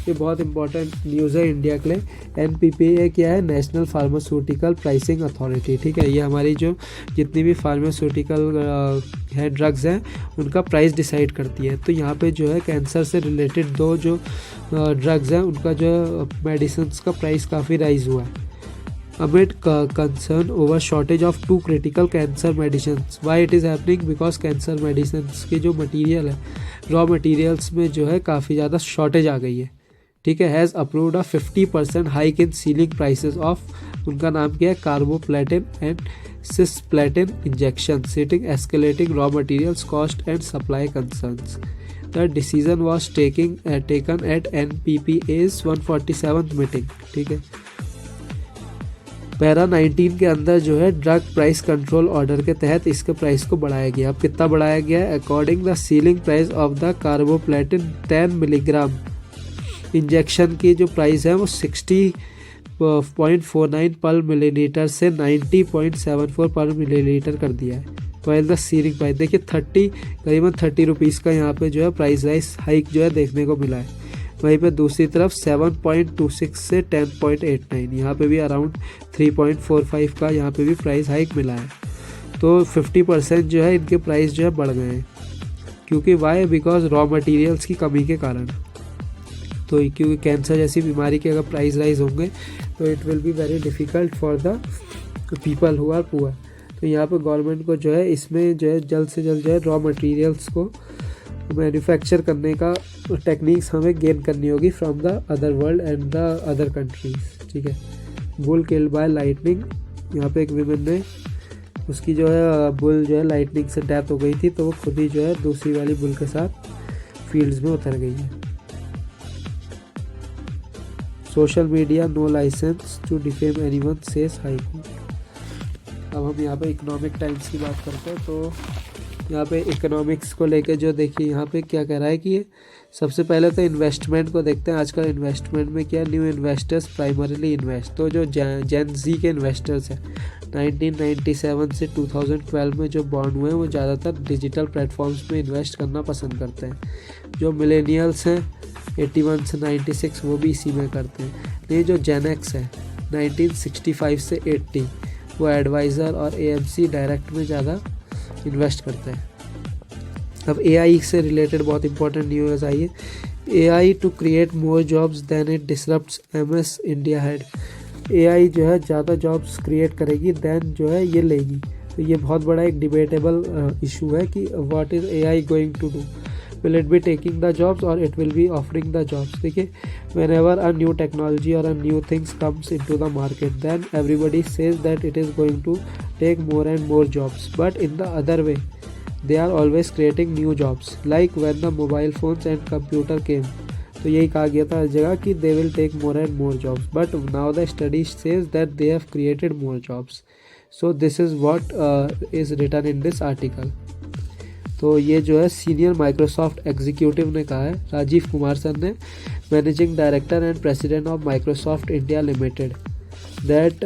ये बहुत इंपॉर्टेंट न्यूज़ है इंडिया के लिए. NPPA क्या है? National pharmaceutical pricing authority. ठीक है. ये हमारी जो जितनी भी फार्मास्यूटिकल है ड्रग्स हैं उनका प्राइस डिसाइड करती है. तो यहाँ पे जो है कैंसर से रिलेटेड दो जो ड्रग्स हैं उनका जो मेडिसिन का प्राइस काफ़ी राइज हुआ है. amid concern over shortage of two critical cancer medicines. Why it is happening? Because cancer medicines के जो मटेरियल है, रॉ मटेरियल्स में जो है काफ़ी ज़्यादा शॉर्टेज आ गई है. ठीक है, has approved a 50% hike in ceiling prices of, उनका नाम क्या है, carboplatin and cisplatin injection, citing escalating raw materials cost and supply concerns. The decision was taken at NPPA's 147th meeting. ठीक है, पैरा 19 के अंदर जो है ड्रग प्राइस कंट्रोल ऑर्डर के तहत इसके प्राइस को बढ़ाया गया। अब कितना बढ़ाया गया है? According the ceiling price of the carboplatin 10 milligram injection की जो प्राइस है वो 60.49 पर मिलीलीटर से 90.74 पर मिलीलीटर कर दिया है। वाइल द सीलिंग प्राइस देखिए करीबन 30 रुपीज़ का यहाँ पे जो है प्राइस राइस हाइक जो है देखने को मिला है। वहीं पे दूसरी तरफ 7.26 से 10.89, यहाँ पे भी अराउंड 3.45 का यहाँ पे भी प्राइस हाइक मिला है। तो 50% जो है इनके प्राइस जो है बढ़ गए हैं। क्योंकि वाई? बिकॉज रॉ मटेरियल्स की कमी के कारण। तो क्योंकि कैंसर जैसी बीमारी के अगर प्राइस राइज होंगे तो it will be very difficult for the people who are poor. तो यहाँ पे गवर्नमेंट को जो है इसमें जो है जल्द से जल्द जो है रॉ मटेरियल्स को मैन्युफैक्चर करने का टेक्निक्स हमें गेन करनी होगी from the other world and the other countries. ठीक है, बुल किल्ड बाय लाइटनिंग, यहाँ पे एक विमेन ने उसकी जो है बुल जो है लाइटनिंग से डेथ हो गई थी, तो वो खुद ही जो है दूसरी वाली बुल के साथ फील्ड्स में उतर गई है। Social media no licence to defame anyone says high court. अब हम यहाँ पे इकोनॉमिक टाइम्स की बात करते हैं। तो यहाँ पे इकोनॉमिक्स को लेकर जो देखिए यहाँ पे क्या कह रहा है कि ये सबसे पहले तो इन्वेस्टमेंट को देखते हैं। आजकल इन्वेस्टमेंट में क्या, न्यू इन्वेस्टर्स प्राइमरीली इन्वेस्ट। तो जो जेन जी के इन्वेस्टर्स हैं 1997 से 2012 में जो बॉर्न हुए हैं वो ज़्यादातर डिजिटल प्लेटफॉर्म्स में इन्वेस्ट करना पसंद करते हैं। जो मिलेनियल्स हैं 81 से 96 वो भी इसी में करते हैं। ये जो जेन एक्स है 1965 से 80 वो एडवाइज़र और AMC डायरेक्ट में ज़्यादा इन्वेस्ट करते हैं। अब AI से रिलेटेड बहुत इंपॉर्टेंट न्यूज़ आई है। AI to create more jobs than it disrupts MS India head. AI जो है ज़्यादा जॉब्स क्रिएट करेगी देन जो है ये लेगी। तो ये बहुत बड़ा एक डिबेटेबल इशू है कि what is AI going to do, will it be taking the jobs or it will be offering the jobs। देखिए whenever a new technology or a new things comes into the market then everybody says that it is going to take more and more jobs, but in the other way they are always creating new jobs, like when the mobile phones and computer came तो यही कहा गया था हर जगह कि they will take more and more jobs, but now the study says that they have created more jobs। so this is what is written in this article। तो ये जो है सीनियर माइक्रोसॉफ्ट एग्जीक्यूटिव ने कहा है, राजीव कुमार सर ने, managing director and president of Microsoft India limited, that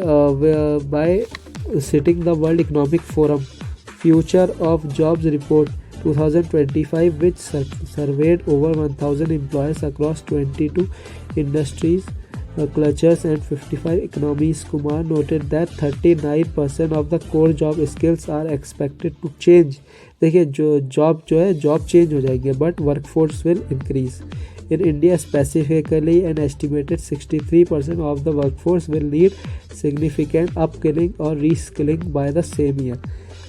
bye sitting the world economic forum future of jobs report 2025 which surveyed over 1000 employers across 22 industries, clusters and 55 economies, Kumar noted that 39% of the core job skills are expected to change। देखिए job change हो जाएगी but workforce will increase in India specifically an estimated 63% of the workforce will need significant upskilling और reskilling by the same year.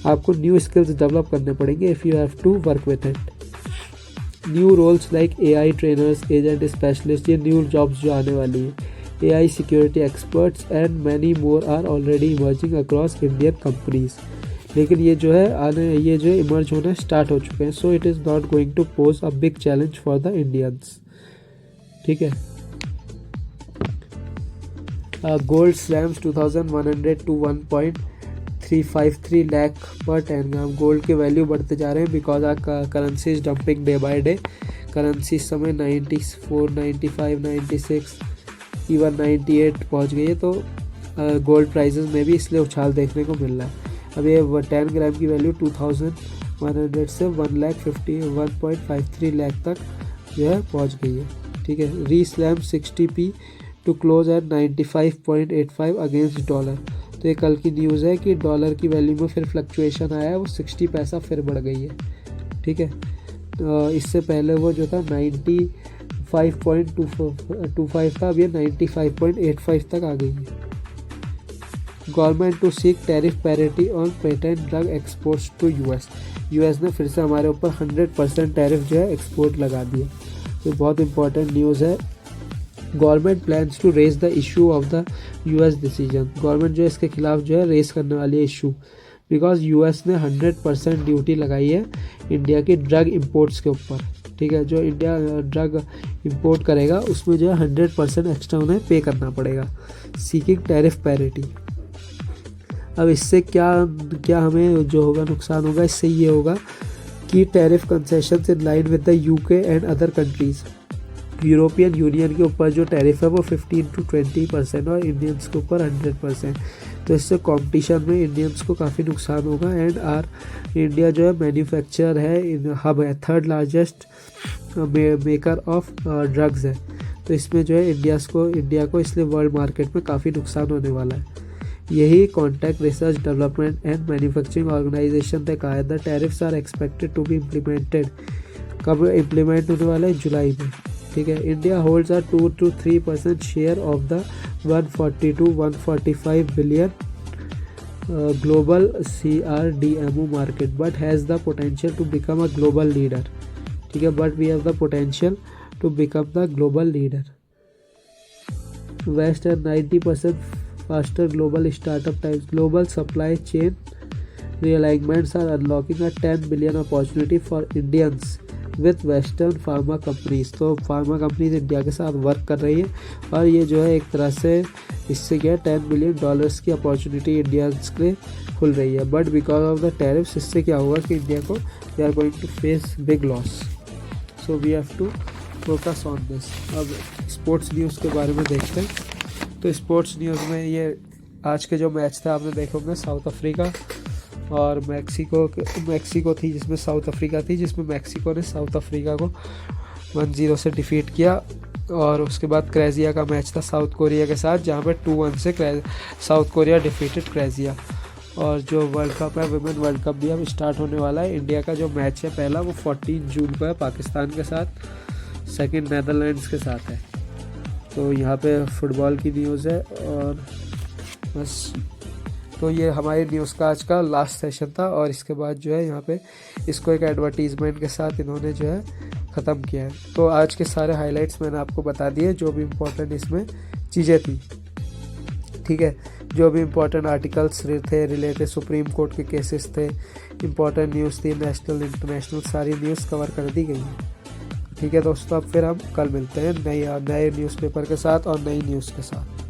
आपको new skills develop करने पड़ेंगे if you have to work with it. New roles like AI trainers, agent specialist, ये new jobs जो आने वाली है। AI security experts and many more are already emerging across Indian companies. लेकिन ये जो है इमर्ज होना स्टार्ट हो चुके हैं। So it is not going to pose a big challenge for the Indians. ठीक है, गोल्ड स्लैम्स 2100 to 1.353 लाख पर 10 ग्राम। गोल्ड के वैल्यू बढ़ते जा रहे हैं because our currency is dumping day by day. Currency इस समय 94, 95, 96 इवन 98 पहुंच गई है। तो गोल्ड प्राइसेस में भी इसलिए उछाल देखने को मिल रहा है। अब ये 10 ग्राम की वैल्यू 2100 से 1,53 लाख तक जो है पहुंच गई है। ठीक है, Re slam 60p to close at 95.85 against dollar. तो ये कल की न्यूज़ है कि डॉलर की वैल्यू में फिर फ्लक्चुएशन आया है, वो 60 पैसा फिर बढ़ गई है। ठीक है, तो इससे पहले वो जो था 95.25 था, अब ये 95.85 तक आ गई है। Government to seek tariff parity on patent drug exports to US ने फिर से हमारे ऊपर 100% टैरिफ जो है एक्सपोर्ट लगा दिया। तो बहुत इंपॉर्टेंट न्यूज़ है। Government plans to raise the issue of the US decision. Government जो है इसके खिलाफ जो है रेस करने वाली है इशू, बिकॉज यूएस ने 100% ड्यूटी लगाई है इंडिया की ड्रग इम्पोर्ट्स के ऊपर। ठीक है, जो इंडिया ड्रग इंपोर्ट करेगा उसमें जो है 100% एक्स्ट्रा उन्हें पे करना पड़ेगा, सीकिंग टैरिफ पैरिटी। अब इससे क्या क्या हमें जो होगा नुकसान होगा, इससे ये होगा कि tariff concessions in line with the UK and other countries. European union के ऊपर जो टैरिफ है वो 15 to 20% और इंडियंस के ऊपर 100%। तो इससे कंपटीशन में इंडियंस को काफ़ी नुकसान होगा। एंड इंडिया जो है मैन्युफैक्चर है, हब है, third largest maker of drugs है। तो इसमें जो है इंडिया को इसलिए वर्ल्ड मार्केट में काफ़ी नुकसान होने वाला है। यही contact research development and manufacturing organisation ने कहा है the tariffs are expected to be implemented. कब इम्प्लीमेंट होने वाला है? जुलाई में। ठीक है, India holds a 2 to 3% share of the 140 to 145 billion global CRDMO market but has the potential to become a global leader. ठीक है, but we have the potential to become the global leader. West and 90% faster global startup times. Global supply chain realignments are unlocking a 10 billion opportunity for Indians with Western pharma companies. तो pharma companies India के साथ work कर रही है और ये जो है एक तरह से इससे क्या $10 बिलियन की अपॉर्चुनिटी इंडियंस के लिए खुल रही है। But because of the tariffs इससे क्या होगा कि इंडिया को they are going to face big loss. So we have to focus on this. अब स्पोर्ट्स न्यूज़ के बारे में देखते हैं। तो स्पोर्ट्स न्यूज़ में ये आज के जो मैच था आपने देखे होंगे, साउथ अफ्रीका और मैक्सिको थी, जिसमें साउथ अफ्रीका थी, जिसमें मैक्सिको ने साउथ अफ्रीका को 1-0 से डिफीट किया। और उसके बाद क्रेजिया का मैच था साउथ कोरिया के साथ, जहाँ पे 2-1 से साउथ कोरिया डिफीटेड क्रेजिया। और जो वर्ल्ड कप है, वुमेन वर्ल्ड कप भी अब स्टार्ट होने वाला है। इंडिया का जो मैच है पहला वो 14 जून को है पाकिस्तान के साथ, सेकेंड नेदरलैंड्स के साथ है। तो यहाँ पे फुटबॉल की न्यूज़ है और बस। तो ये हमारी न्यूज़ का आज का लास्ट सेशन था और इसके बाद जो है यहाँ पे इसको एक एडवर्टीज़मेंट के साथ इन्होंने जो है ख़त्म किया है। तो आज के सारे हाइलाइट्स मैंने आपको बता दिए, जो भी इम्पोर्टेंट इसमें चीज़ें थी। ठीक है, जो भी इम्पोर्टेंट आर्टिकल्स थे रिलेटेड सुप्रीम कोर्ट के केसेस थे, इम्पोर्टेंट न्यूज़ थी, नेशनल इंटरनेशनल, सारी न्यूज़ कवर कर दी गई है। ठीक है दोस्तों, अब फिर हम कल मिलते हैं नए न्यूज़पेपर के साथ और नई न्यूज़ के साथ।